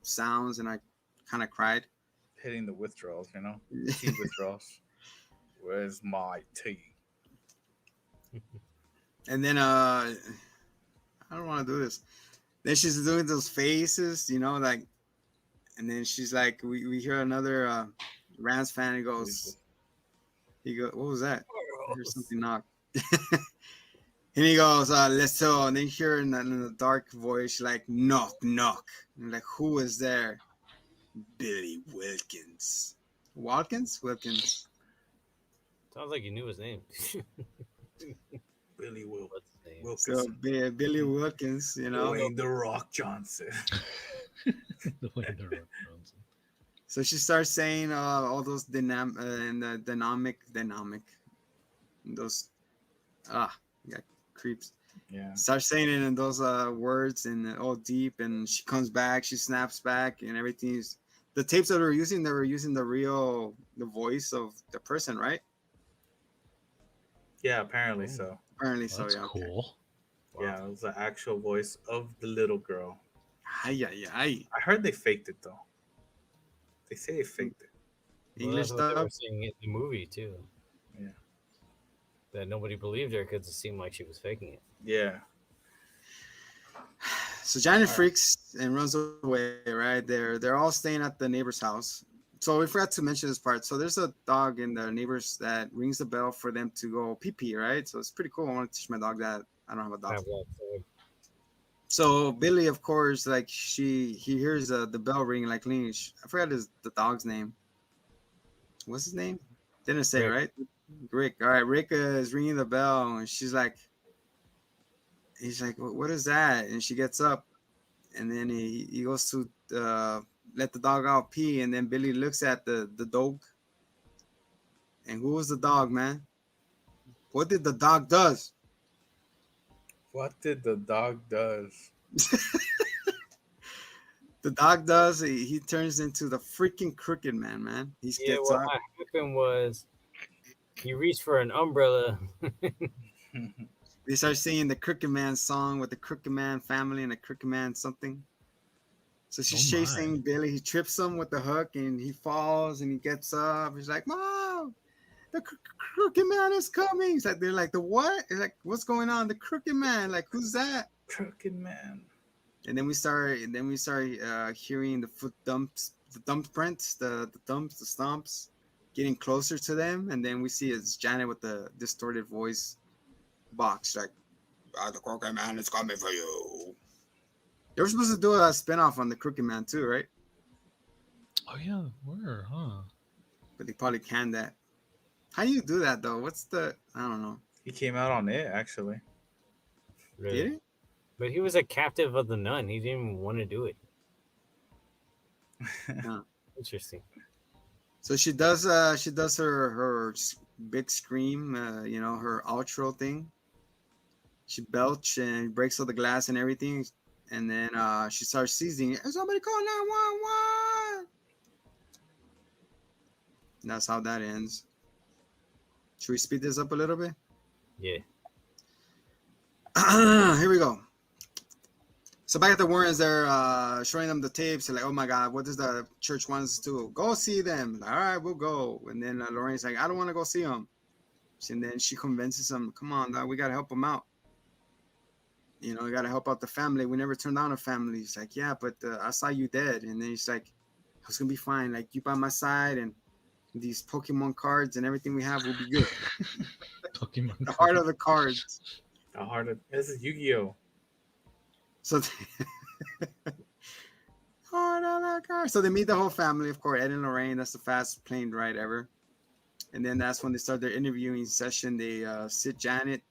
sounds, and I kind of cried. hitting the withdrawals, you know? Tea withdrawals. Where's my tea? And then I don't want to do this. Then she's doing those faces, you know, like, and then she's like, we hear another Rams fan. He goes, what was that? I heard something knock. And he goes, let's go. And then you hear in the dark voice, like, knock, knock. And like, who is there? Billy Wilkins. Wilkins. Sounds like you knew his name. Billy What's his name? So Wilkinson. Billy Wilkins, Dwayne The Rock Johnson. The way they're Johnson. So she starts saying all those dynamic, those yeah, creeps. Yeah. Starts saying it in those words and all deep, and she comes back, she snaps back, and everything's the tapes that they were using the voice of the person, right? Yeah, apparently so. Apparently, Well, so that's yeah. Okay. cool. Wow. Yeah, it was the actual voice of the little girl. Ay, ay, ay. I heard they faked it though. They say they faked it. Well, English that's what they dub. were saying in the movie too. Yeah. That nobody believed her because it seemed like she was faking it. Yeah. So Janet freaks and runs away. Right, they're all staying at the neighbor's house. So we forgot to mention this part. So there's a dog in the neighbors that rings the bell for them to go pee pee. Right, so it's pretty cool. I want to teach my dog that. I don't have a dog. Have that, so So Billy, of course, like he hears the bell ring. Like Lynch, I forgot the dog's name. What's his name? Didn't say Rick. right. Rick. All right, Rick is ringing the bell, and he's like, "What is that?" And she gets up, and then he goes to let the dog out pee, and then Billy looks at the dog, and who was the dog, man? What did the dog does? What did the dog does? The dog does. He turns into the freaking Crooked Man, man. He yeah, gets what up. happened was he reached for an umbrella. They start singing the Crooked Man song with the Crooked Man family and the Crooked Man something. So she's Oh my. chasing Billy. He trips him with the hook and he falls and he gets up. He's like, "Mom, the Crooked Man is coming." He's like, they're like, "The what?" He's like, "What's going on? The Crooked Man. Like, who's that?" Crooked Man. And then we start hearing the foot dumps, the dump prints, the dumps, the stomps getting closer to them. And then we see it's Janet with the distorted voice box, like, "The Crooked Man is coming for you." They were supposed to do a spinoff on the Crooked Man too, right? Oh yeah, where, huh? But they probably canned that. How do you do that though? I don't know. He came out on it actually. Really. Did it? But he was a captive of the nun. He didn't even want to do it. No. Interesting. So she does her big scream, her outro thing. She belch and breaks all the glass and everything, and then she starts seizing. Somebody call 911. That's how that ends. Should we speed this up a little bit? Yeah. Here we go. So back at the Warrens, they're showing them the tapes. They're like, "Oh my God, what does the church want us to do? Go see them." Like, "All right, we'll go." And then Lorraine's like, "I don't want to go see them." And then she convinces them, "Come on, dog, we got to help them out. We got to help out the family. We never turned down a family." He's like, "Yeah, but I saw you dead." And then he's like, "I was going to be fine. Like, you by my side and these Pokemon cards and everything we have will be good." Pokemon. The heart of the cards. The heart of this is Yu-Gi-Oh. So so they meet the whole family, of course, Ed and Lorraine. That's the fast plane ride ever. And then that's when they start their interviewing session. They sit Janet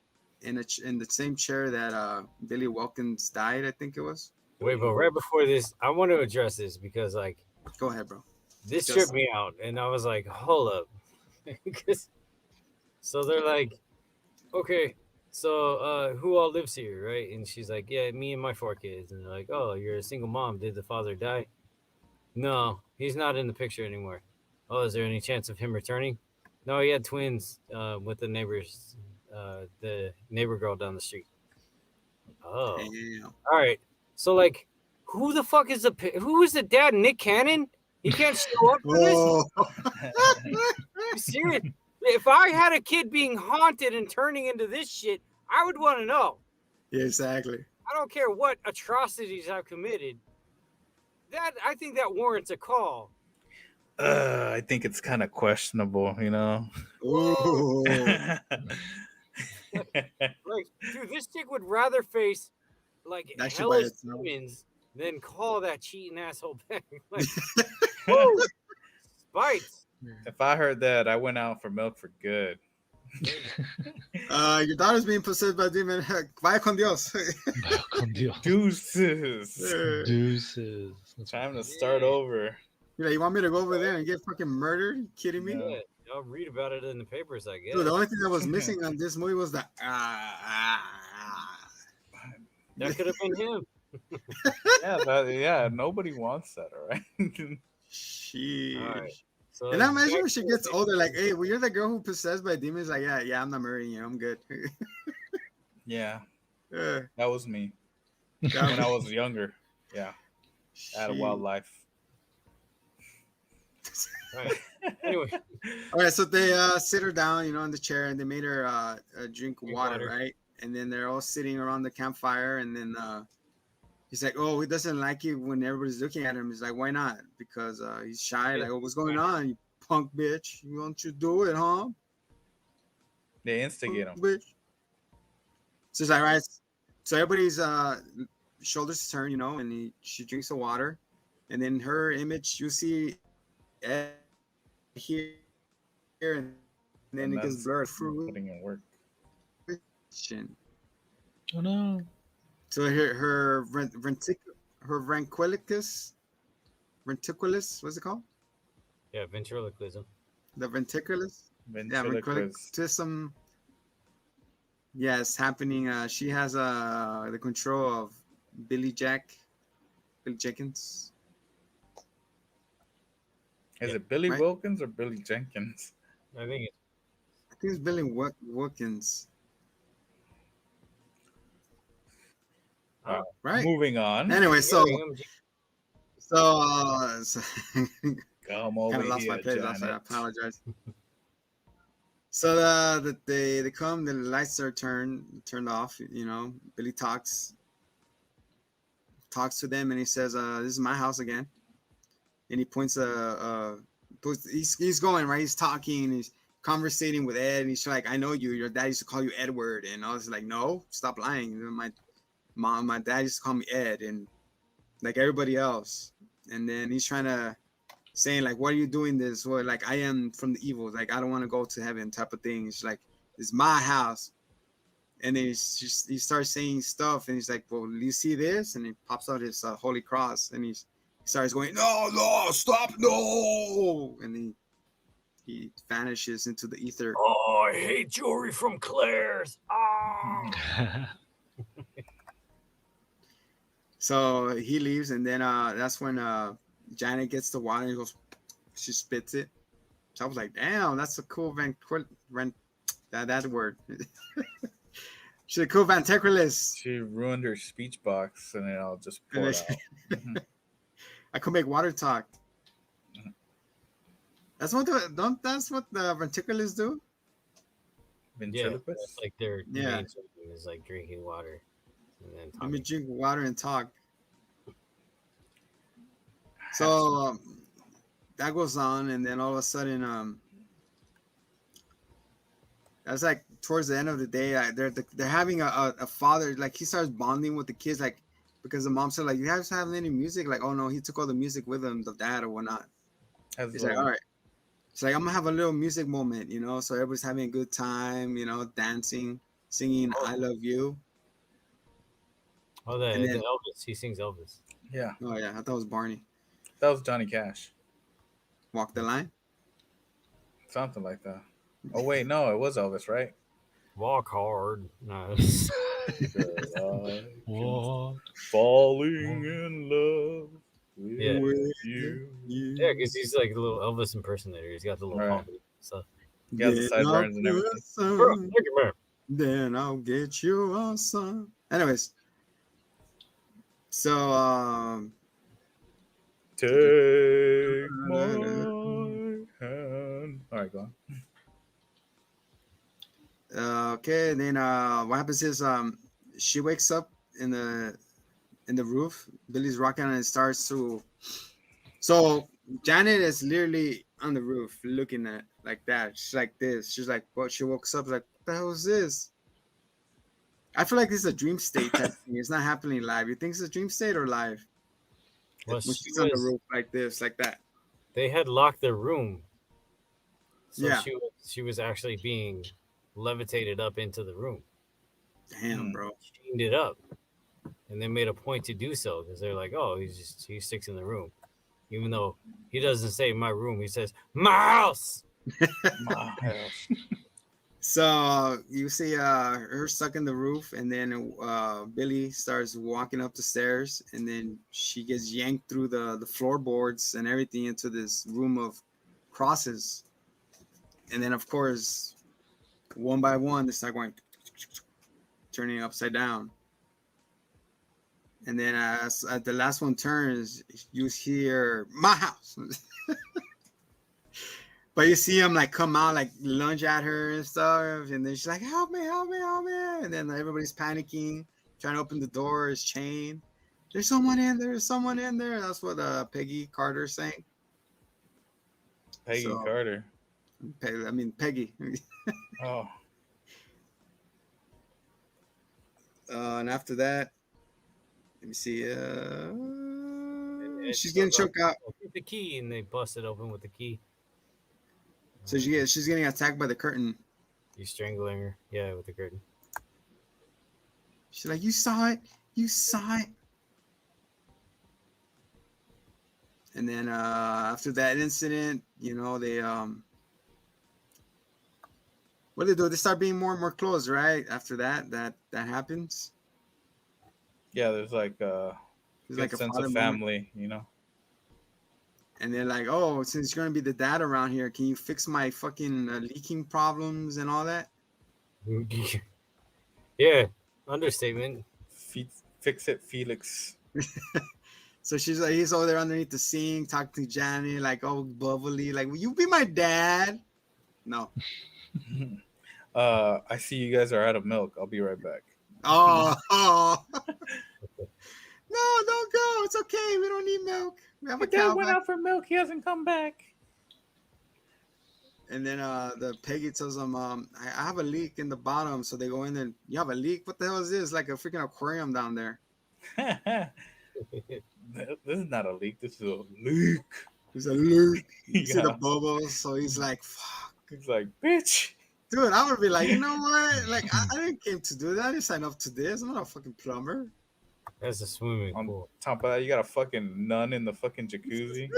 in the same chair that Billy Wilkins died, I think it was. Wait, but right before this, I want to address this because, like, Go ahead, bro. this Just- tripped me out, and I was like, hold up. So they're like, okay, so who all lives here, right? And she's like, yeah, me and my 4 kids. And they're like, oh, you're a single mom. Did the father die? No, he's not in the picture anymore. Oh, is there any chance of him returning? No, he had twins with the neighbors, the neighbor girl down the street. Oh, Damn. all right. So, like, who the fuck is who is the dad? Nick Cannon? He can't show up for this? Whoa. You serious? If I had a kid being haunted and turning into this shit, I would want to know. Yeah, exactly. I don't care what atrocities I've committed. I think that warrants a call. I think it's kind of questionable, Ooh. Like, dude, this chick would rather face like That shit by hellish itself. demons than call that cheating asshole back. Like, woo, spites. If I heard that, I went out for milk for good. Your daughter's being possessed by a demon. Vaya con Dios. Vaya con Dios. Deuces. Deuces. That's Time to right. start over. You're like, you want me to go over there and get fucking murdered? You kidding me? No. Yeah, y'all read about it in the papers, I guess. Dude, the only thing that was missing on this movie was the That could have been him. Yeah, nobody wants that, all right? Sheesh. All right. So And I imagine back when she to gets the- older, like, hey, well, you're the girl who possessed by demons. Like, yeah, I'm not murdering you. I'm good. Yeah, Uh, that was me that when I was younger. Yeah, I had a wild Sheesh. life. all right. Anyway, All right, so they sit her down, in the chair, and they made her drink water, water. right? And then they're all sitting around the campfire, and then he's like, "Oh, he doesn't like it when everybody's looking at him." He's like, "Why not?" Because he's shy. Like, oh, what's going on, you punk bitch? You want to do it, huh? They instigate Punk him. bitch. So it's like, right. So everybody's shoulders turn, and she drinks the water, and then her image, you see Ed here, and then And it gets that's blurred. putting in work. Oh no. So her ventriculus, what's it called? Yeah, ventriloquism. The ventriculus, Ventriloquist. ventriloquism. Yes, happening. She has the control of Billy Jenkins. Is it Billy Right. Wilkins or Billy Jenkins? I think it's I think it's Billy Wilkins. Right. Moving on. Anyway, so Him, so Come kind over of lost my here, place. That's why I Janet. apologize. So they come, the lights are turned off. Billy talks to them, and he says, "This is my house again." And he points he's going right. He's talking, and he's conversating with Ed, and he's like, "I know you. Your dad used to call you Edward," and I was like, "No, stop lying. My dad used to call me Ed, and like everybody else." And then he's trying to saying like, "What are you doing this? Well, like I am from the evil. Like I don't want to go to heaven," type of thing. It's like, "It's my house." And then he starts saying stuff, and he's like, "Well, you see this?" And he pops out his holy cross, and he starts going, "No, stop, no!" And he vanishes into the ether. oh, I hate jewelry from Claire's. Ah. So he leaves, and then that's when Janet gets the water and goes, she spits it. So I was like, "Damn, that's a cool that word." She's a cool ventriculus. She ruined her speech box, and it all just poured out. I could make water talk. That's what the ventriculus do. Yeah, Ventriloquist? that's like their Yeah. main something is like drinking water and then Let me talking. drink water and talk. So that goes on, and then all of a sudden, that's like towards the end of the day. They're having a father, like he starts bonding with the kids, like because the mom said like, "You guys have any music?" Like, "Oh no, he took all the music with him, the dad or whatnot." Has He's like, "All right." It's like, "I'm gonna have a little music moment, so everybody's having a good time, dancing, singing "I Love You." Oh, And the then- Elvis. He sings Elvis. Yeah, Oh yeah, I thought it was Barney. that was Johnny Cash. Walk the line. Something like that. Oh, wait, no, it was Elvis, right? Walk hard. No. What? Falling in love with Yeah. you. Yeah, because he's like a little Elvis impersonator. He's got the little Right. pomade stuff. He has the Then I'll sideburns and put everything. some, Bro, look at me. Then I'll get you on some. Anyways, so Take my hand. All right, go on. okay, then what happens is she wakes up in the roof. Billy's rocking and it starts to. So Janet is literally on the roof looking at like that. She's like this. She's like, what? She wakes up like, what the hell is this? I feel like this is a dream state type thing. It's not happening live. You think it's a dream state or live? Well, When she she's on the was- roof like this, like that. they had locked their room So Yeah. she was actually being levitated up into the room, Damn, bro. chained it up, and they made a point to do so because they're like, oh, he sticks in the room, even though he doesn't say my room, he says my house. My house. So you see her stuck in the roof, and then Billy starts walking up the stairs, and then she gets yanked through the floorboards and everything into this room of crosses. And then, of course, one by one, they start going, turning upside down. And then as at the last one turns, you hear my house. But you see him like come out, like lunge at her and stuff, and then she's like, "Help me, help me, help me!" And then everybody's panicking, trying to open the door. It's chained. There's someone in there. There's someone in there. That's what Peggy Carter saying. Peggy So, Carter. Peggy. Oh, And after that, let me see. And She's she getting goes, choked out. oh, get the key, and they bust it open with the key. So she's getting attacked by the curtain. He's strangling her, yeah, with the curtain. She's like, "You saw it. You saw it." And then after that incident, they what do they do? They start being more and more close, right? After that happens. yeah. There's like It's good like a sense father of moment. family, you know. And they're like, "Oh, since you're gonna be the dad around here, can you fix my fucking leaking problems and all that?" Yeah, understatement. Fix it, Felix. So he's over there underneath the sink, talking to Janet, like, oh, bubbly, like, "Will you be my dad?" No. I see you guys are out of milk. I'll be right back. Oh. No, don't go. It's okay. We don't need milk. We have a cow back. out for milk. He hasn't come back. And then the Peggy tells them, I have a leak in the bottom. So they go in and, "You have a leak? What the hell is this? Like a freaking aquarium down there." This is not a leak. This is a leak. There's a leak. You see the Yeah. bubbles. So he's like, "Fuck." He's like, bitch. Dude, I would be like, you know what? Like, I didn't came to do that. I didn't sign up to this. I'm not a fucking plumber. That's a swimming On pool. top of that, you got a fucking nun in the fucking jacuzzi.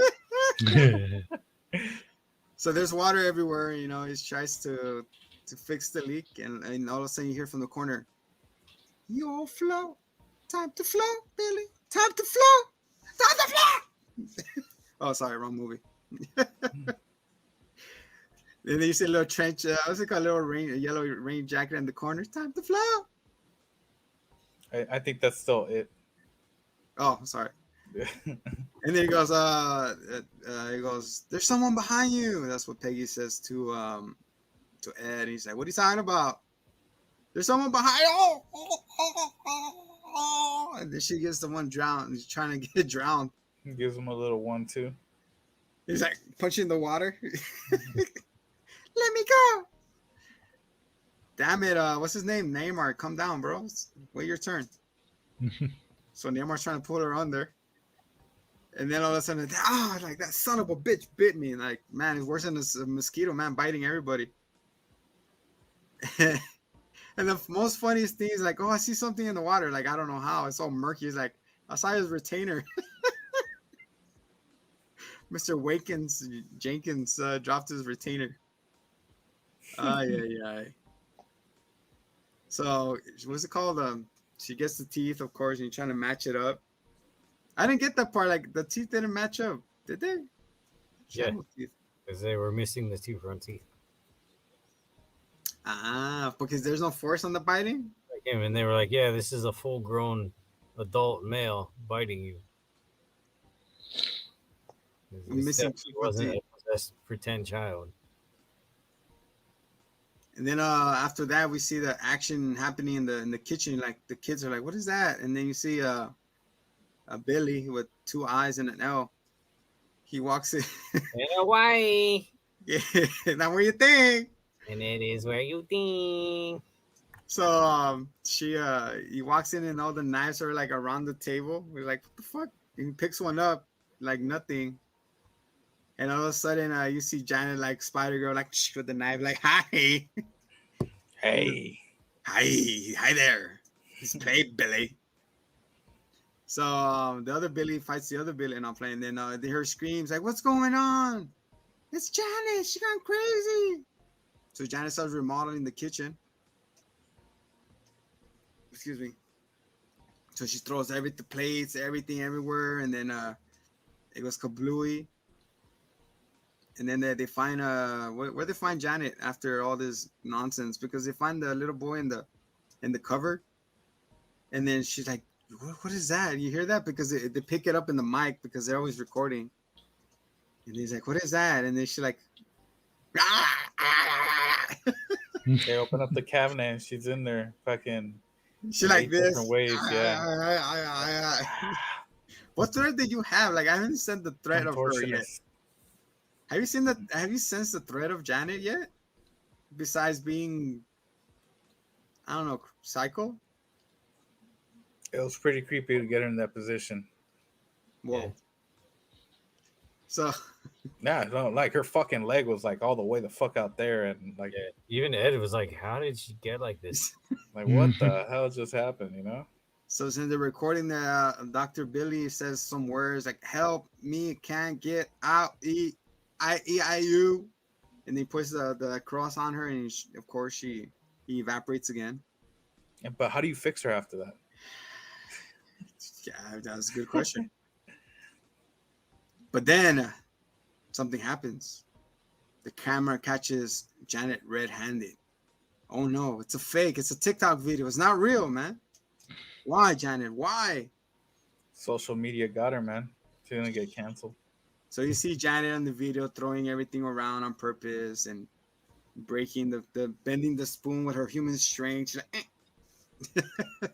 So there's water everywhere. He tries to fix the leak. And all of a sudden you hear from the corner, "You'll float. Time to float, Billy. Time to float. Time to float." Oh, sorry, wrong movie. And then you see a little trench, what's it called? A yellow rain jacket in the corner. "Time to float." I think that's still it. Oh, sorry. And then he goes, "There's someone behind you." That's what Peggy says to Ed. And he's like, "What are you talking about?" "There's someone behind you." And then she gets the one drowned. He's trying to get drowned. Gives him a little 1-2. He's like punching the water. "Let me go." Damn it. What's his name? Neymar. Come down, bro. Wait your turn. So Neymar's trying to pull her under. And then all of a sudden, like, that son of a bitch bit me. Like, man, it's worse than a mosquito, man, biting everybody. And the most funniest thing is like, "Oh, I see something in the water." Like, I don't know how. It's all murky. It's like, I saw his retainer. Mr. Jenkins dropped his retainer. Yeah. So, what's it called? She gets the teeth, of course, and you're trying to match it up. I didn't get that part. Like, the teeth didn't match up, did they? Yeah, because they were missing the two front teeth. Because there's no force on the biting. Like him, and they were like, "Yeah, this is a full-grown adult male biting you." Missing It wasn't a possessed pretend child. And then after that, we see the action happening in the kitchen. Like, the kids are like, "What is that?" And then you see a Billy with two eyes and an L. He walks in. In Hawaii. Yeah, not where you think. And it is where you think. So he walks in and all the knives are like around the table. We're like, "What the fuck?" And he picks one up like nothing. And all of a sudden, you see Janet like Spider Girl, like with the knife, like hi, Hey. hi there. It's played Billy. So the other Billy fights the other Billy, and I'm playing. Then they hear screams like, "What's going on? It's Janet. She gone crazy." So Janet starts remodeling the kitchen. Excuse me. So she throws the plates, everything everywhere, and then it goes kablooey. And then they find where they find Janet after all this nonsense, because they find the little boy in the cover, and then she's like, what is that? You hear that? Because they pick it up in the mic because they're always recording. And he's like, what is that? And then she's like, They open up the cabinet and she's in there fucking she like 8 this. different ways, yeah. What thread did you have? Like, I haven't sent the thread of her yet. Contortionist. Have you seen that? Have you sensed the thread of Janet yet? Besides being, I don't know, psycho? It was pretty creepy to get her in that position. Whoa. Yeah. So Yeah, no, like her fucking leg was like all the way the fuck out there, and like, Yeah. Even Ed was like, "How did she get like this?" like what the hell just happened? You know? So since they're recording, the Dr. Billy says some words like "Help me, can't get out, E-I-E-I-U," and he puts the cross on her, and of course he evaporates again. But how do you fix her after that? Yeah, that's a good question. But then something happens. The camera catches Janet red-handed. Oh no, it's a fake. It's a TikTok video. It's not real, man. Why, Janet? Why? Social media got her, man. She's gonna get canceled. So you see Janet on the video throwing everything around on purpose and breaking the bending the spoon with her human strength. She's like, eh.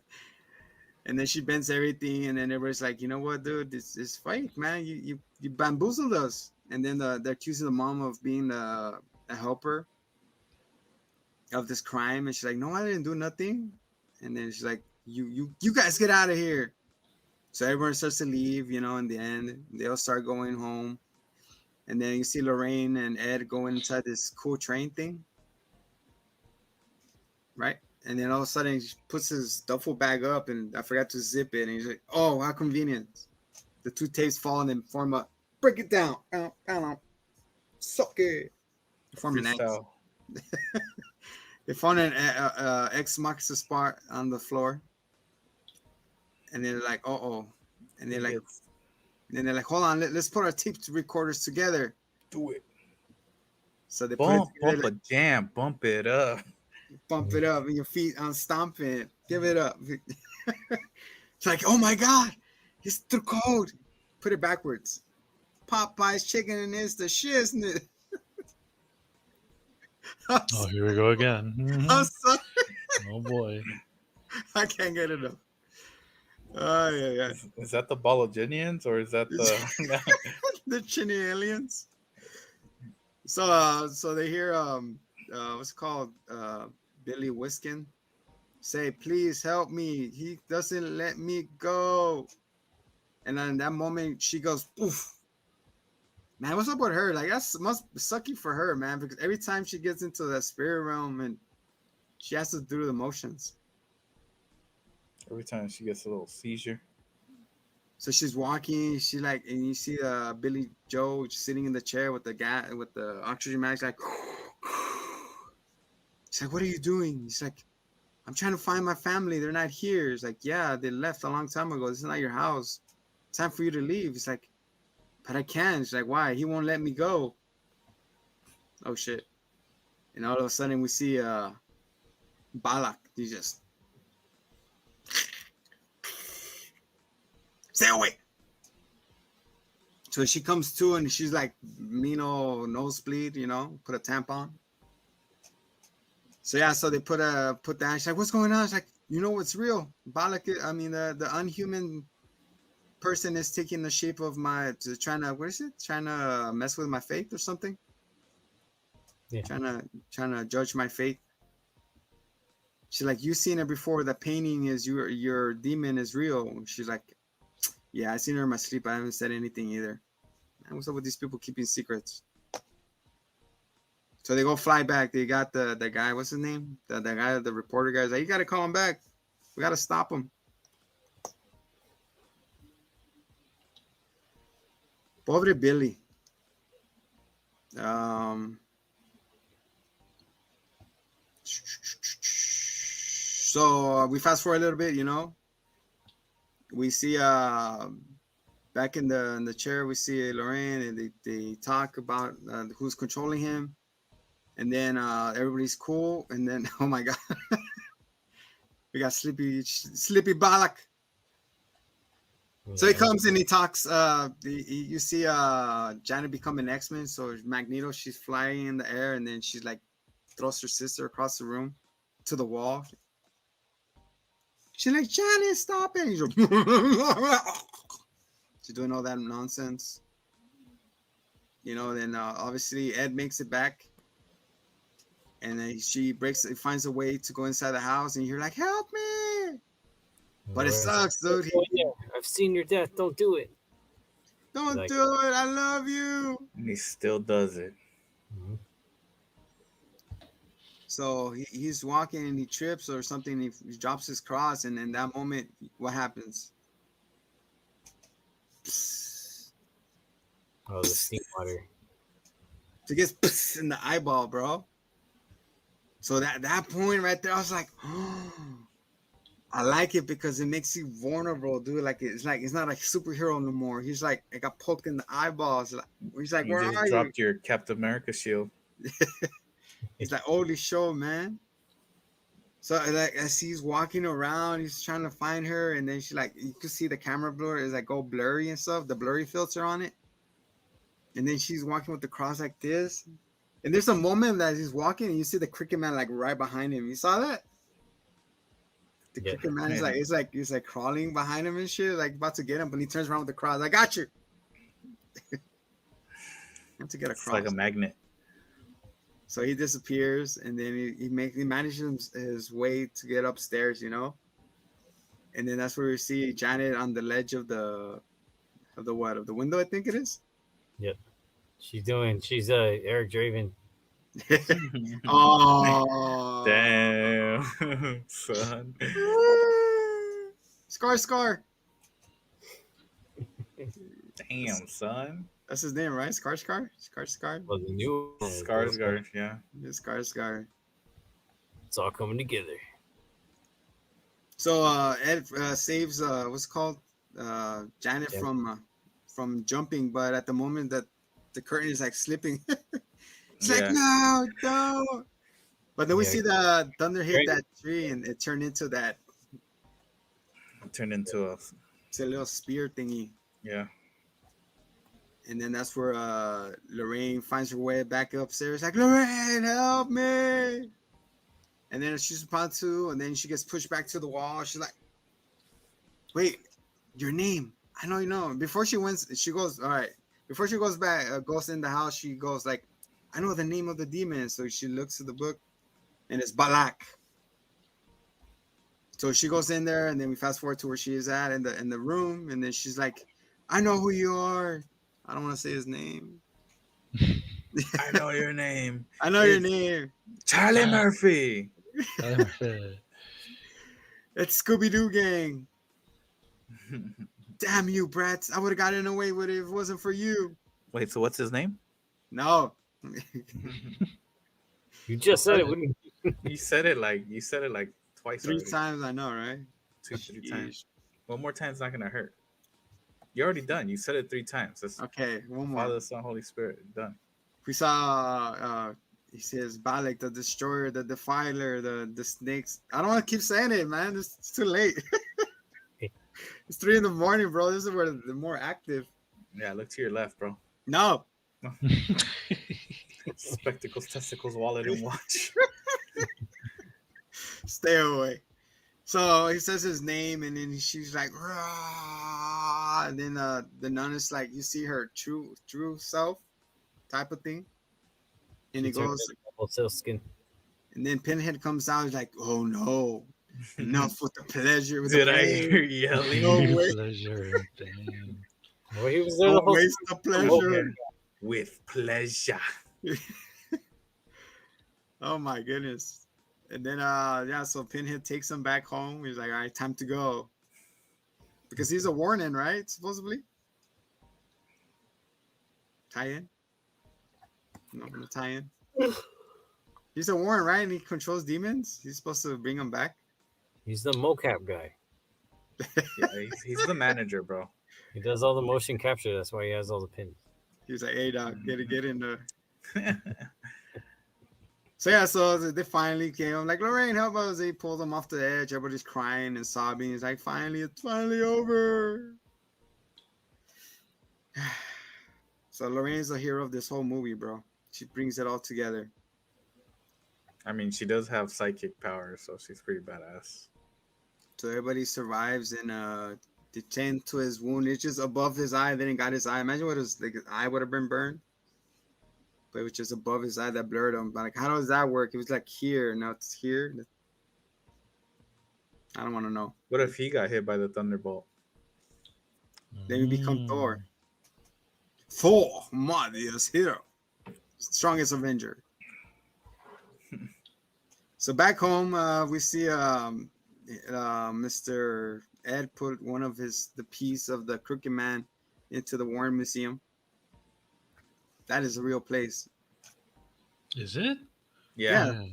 And then she bends everything, and then everybody's like, you know what, dude, this is fake, man. You bamboozled us. And then they're accusing the mom of being a helper of this crime, and she's like, no, I didn't do nothing. And then she's like, you guys get out of here. So everyone starts to leave, you know. In the end, they all start going home. And then you see Lorraine and Ed going inside this cool train thing, right? And then all of a sudden he puts his duffel bag up, and I forgot to zip it. And he's like, oh, how convenient. The two tapes fall and then form a, break it down. Suck it. Form an X. Freestyle. They found an X marks the spot on the floor. And they're like, uh-oh. And they're like, hold on, let's put our tape recorders together. Do it. So they Bump put it together, a jam, bump it up. bump it up, and your feet on stomp it. Give it up. It's like, oh my God, it's the code. Put it backwards. Popeye's chicken and it's the shiznit. Oh, here we go again. I'm sorry. Oh boy. I can't get it up. Oh, yeah. Is that the Bologinians or is that the The Chinny aliens. So they hear what's it called, Billy Whiskin say, please help me, he doesn't let me go. And then in that moment she goes, oof. Man, what's up with her? Like, that's must be sucky for her, man, because every time she gets into that spirit realm and she has to do the motions. every time she gets a little seizure? So she's walking, she like, and you see Billy Joe sitting in the chair with the oxygen mask, like, she's like, what are you doing? He's like, I'm trying to find my family. They're not here. He's like, yeah, they left a long time ago. This is not your house. It's time for you to leave. He's like, but I can't. She's like, why? He won't let me go. Oh shit. And all of a sudden we see Balak. He just, stay away. So she comes to and she's like, nosebleed, you know, put a tampon. So yeah, so they put that. She's like, what's going on? She's like, you know what's real? Balak, the unhuman person is taking the shape of trying to mess with my faith or something. Yeah. Trying to judge my faith. She's like, you've seen it before. The painting is your demon is real. She's like, yeah, I seen her in my sleep. I haven't said anything either. And what's up with these people keeping secrets? So they go fly back. They got the guy. What's his name? The guy, the reporter guy's like, you got to call him back. We got to stop him. Pobre Billy. So we fast forward a little bit, you know. We see back in the chair, we see Lorraine, and they talk about who's controlling him, and then everybody's cool, and then oh my god, we got Sleepy Balak. So he comes and he talks. You see Janet become an X-Men. So Magneto, she's flying in the air, and then she's like throws her sister across the room to the wall. She's like, Janet, stop it! She's, like, she's doing all that nonsense. You know, then obviously Ed makes it back. And then she finds a way to go inside the house, and you're like, help me! But it sucks, dude. Oh, yeah. I've seen your death. Don't do it. Don't do it. I love you. And he still does it. Mm-hmm. So he's walking and he trips or something. He drops his cross, and in that moment, what happens? Oh, the steam water. It gets in the eyeball, bro. So that point right there, I was like, oh, I like it because it makes you vulnerable, dude. Like it's not like a superhero no more. He's like, I got poked in the eyeballs. He's like, where are you? Dropped your Captain America shield. He's like, holy show, man. So like as he's walking around, he's trying to find her, and then she like you can see the camera blur is like go blurry and stuff, the blurry filter on it. And then she's walking with the cross like this. And there's a moment that he's walking and you see the cricket man like right behind him. You saw that? The cricket man is like he's like crawling behind him and shit, like about to get him, but he turns around with the cross. I got you. have to get a cross. It's like a magnet. So he disappears, and then he manages his way to get upstairs, you know. And then that's where we see Janet on the ledge of the window, I think it is. Yep. She's Eric Draven. Oh damn, son. Scar. Damn, son. That's his name, right? Scar. Well, the new Skarsgård, yeah. Scar. It's all coming together. So Ed saves what's it called Janet from jumping, but at the moment that the curtain is like slipping, it's like no, don't. But then we see the thunder hit that tree, and it turned into that. It turned into a little spear thingy. Yeah. And then that's where Lorraine finds her way back upstairs, like, Lorraine, help me. And then she's about to, and then she gets pushed back to the wall. She's like, wait, your name. I know you know. Before she wins, she goes, all right. Before she goes back, goes in the house, she goes like, I know the name of the demon. So she looks at the book, and it's Balak. So she goes in there, and then we fast forward to where she is at in the room, and then she's like, I know who you are. I don't want to say his name. I know your name. I know your name. Charlie Murphy. It's Scooby-Doo gang. Damn you, brats. I would have gotten away with it if it wasn't for you. Wait, so what's his name? No. You just said it, wouldn't you? You said it like twice. 3 already. times, I know, right? 3 times. One more time's not gonna hurt. You're already done. You said it 3 times. That's okay, one more. Father, Son, Holy Spirit. Done. We saw he says Balak, the destroyer, the defiler, the snakes. I don't want to keep saying it, man. It's too late. It's 3 a.m, bro. This is where they're more active. Yeah, look to your left, bro. No. Spectacles, testicles, wallet, and watch. Stay away. So he says his name, and then she's like, rah! And then the nun is like, you see her true self type of thing. And he goes, skin. and then Pinhead comes out. He's like, oh no, enough with the pleasure. With Did the I pain. hear yelling? No way. Pleasure, damn. Well, he was there the Don't whole waste the time. pleasure. With pleasure. Oh my goodness. And then so Pinhead takes him back home. He's like, all right, time to go. Because he's a warning, right? Supposedly. Tie-in? No tie-in. He's a warren, right? And he controls demons. He's supposed to bring them back. He's the mocap guy. Yeah, he's the manager, bro. He does all the motion capture. That's why he has all the pins. He's like, hey, dog, get in there. So they finally came. I'm like, Lorraine, help us. They pulled them off the edge. Everybody's crying and sobbing. He's like, finally, it's finally over. So Lorraine's the hero of this whole movie, bro. She brings it all together. I mean, she does have psychic powers, so she's pretty badass. So everybody survives, and they tend to his wound. It's just above his eye. Then he got his eye. Imagine what his eye would have been burned. But it was just above his eye that blurred him. But like, how does that work? It was like here. Now it's here. I don't want to know. What if he got hit by the thunderbolt? Then you become Thor. Thor, mightiest hero, strongest Avenger. So back home, we see Mr. Ed put one of the piece of the Crooked Man into the Warren Museum. That is a real place. Is it? Yeah.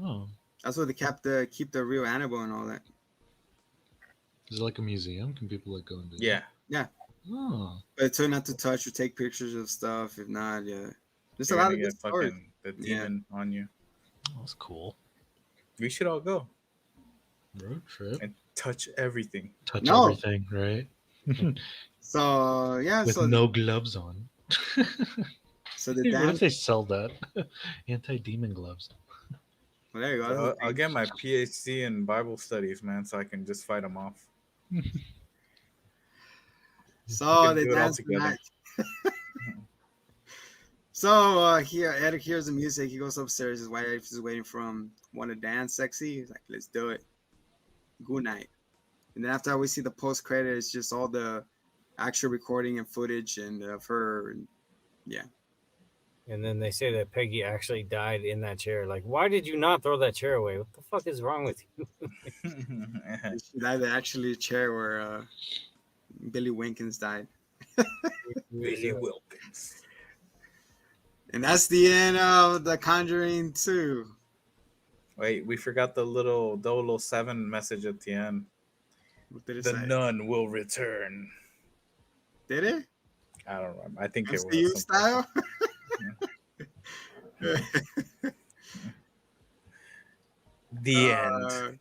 Oh, That's where they keep the real Annabelle and all that. is it like a museum? Can people like go and do? Yeah. Oh, But it's not to touch or take pictures of stuff. If not, yeah. There's a You're lot gonna of good get stories. fucking the demon on you. that's cool. We should all go Road trip. and touch everything. Touch No. everything, right? So yeah, With so no gloves on. so the Hey, what dam. if they sell that? Anti-demon gloves. Well, there you go. So I'll get my PhD in Bible studies, man, so I can just fight them off. So can they do it all dance the together. night. So Ed hears the music. He goes upstairs. His wife is waiting for him. Want to dance sexy? He's like, let's do it. Good night. And then after that, we see the post credit. It's just all the actual recording and footage and of her. And, yeah. And then they say that Peggy actually died in that chair. Like, why did you not throw that chair away? What the fuck is wrong with you? She died actually a chair where Billy Winkins died. Billy Wilkins. And that's the end of the Conjuring 2. Wait, we forgot the little 007 message at the end. What did it The say? nun will return. Did it? I don't remember. I think it MCU was style? the end.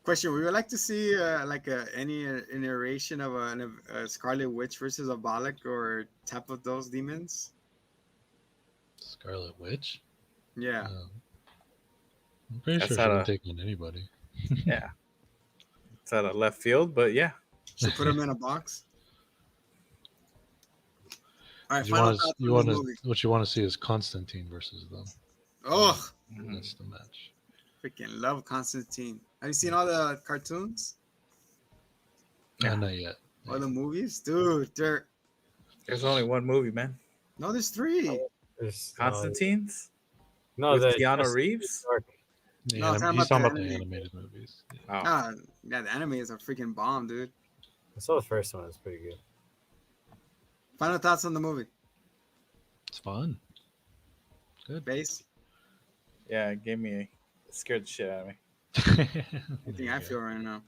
Question: we would like to see any iteration of a Scarlet Witch versus a Bollock or type of those demons. Scarlet Witch. Yeah, I'm pretty That's sure she not didn't a- take on anybody. Yeah. It's out of left field, but yeah. so put them in a box. All right, You final want thoughts to, on this movie. what you want to see is Constantine versus them. Oh, That's the match. freaking love Constantine. Have you seen all the cartoons? Yeah. Not yet. All the movies, dude. There's only one movie, man. No, there's 3. There's, Constantine's? no, With the Keanu Reeves? The No, I'm talking he's about talking about the the anime. animated movies. Yeah. Oh. Ah, yeah, the anime is a freaking bomb, dude. I saw the first one. It's pretty good. Final thoughts on the movie. It's fun. Good. Base. Yeah, it scared the shit out of me. I think I feel right now.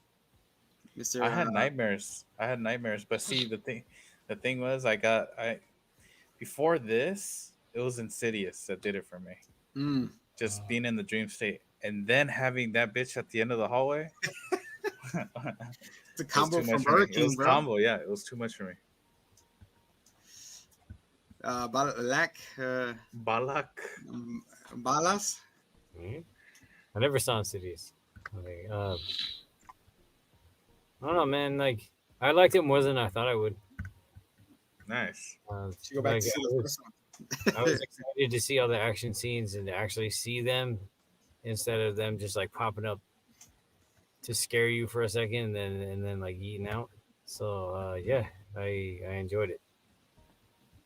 Mr. I had nightmares. But see, the thing was, before this, it was Insidious that did it for me. Just being in the dream state, and then having that bitch at the end of the hallway. It's a combo from It Burger was King, bro. combo, yeah. It was too much for me. Balak, Balak. Balas. Mhm. I never saw Insidious. Okay, I don't know, man. Like, I liked it more than I thought I would. Nice. Should go back Like, to see the first one. I was excited to see all the action scenes and to actually see them instead of them just like popping up to scare you for a second and then like eating out. So yeah, I enjoyed it.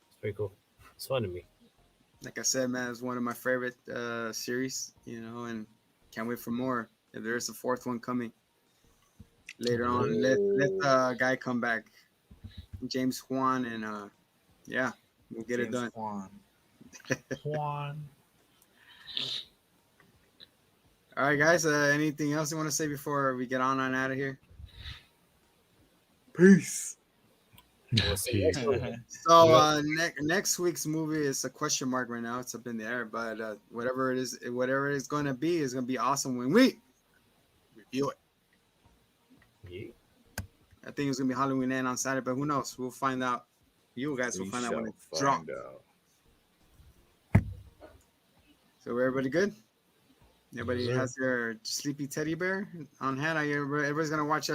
It's pretty cool. It's fun to me. Like I said, man, it's one of my favorite series, and can't wait for more. If there's a fourth one coming later on, let the guy come back, James Juan, and yeah, we'll get it James done. Juan. Juan. All right, guys. Anything else you want to say before we get on out of here? Peace. We'll see you next week. So next week's movie is a question mark right now. It's up in the air, but whatever it is going to be awesome when we review it. Yeah. I think it's gonna be Halloween End on Saturday, but who knows? We'll find out. You guys will find out when it drops. So everybody good? Everybody has their sleepy teddy bear on hand. Everybody's gonna watch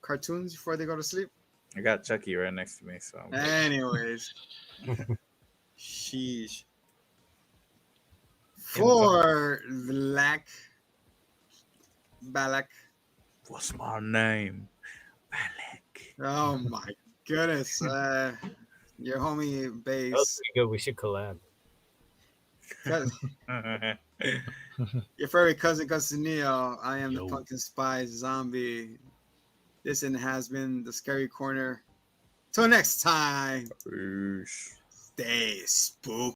cartoons before they go to sleep. I got Chucky right next to me, so. Anyways, sheesh. For Balak. What's my name? Balak. Oh my goodness. Your homie That was Base. pretty good. We should collab. Your favorite cousin Neo. I am the Pumpkin Spice Zombie. This has been the Scary Corner. Till next time. Peace. Stay spooky.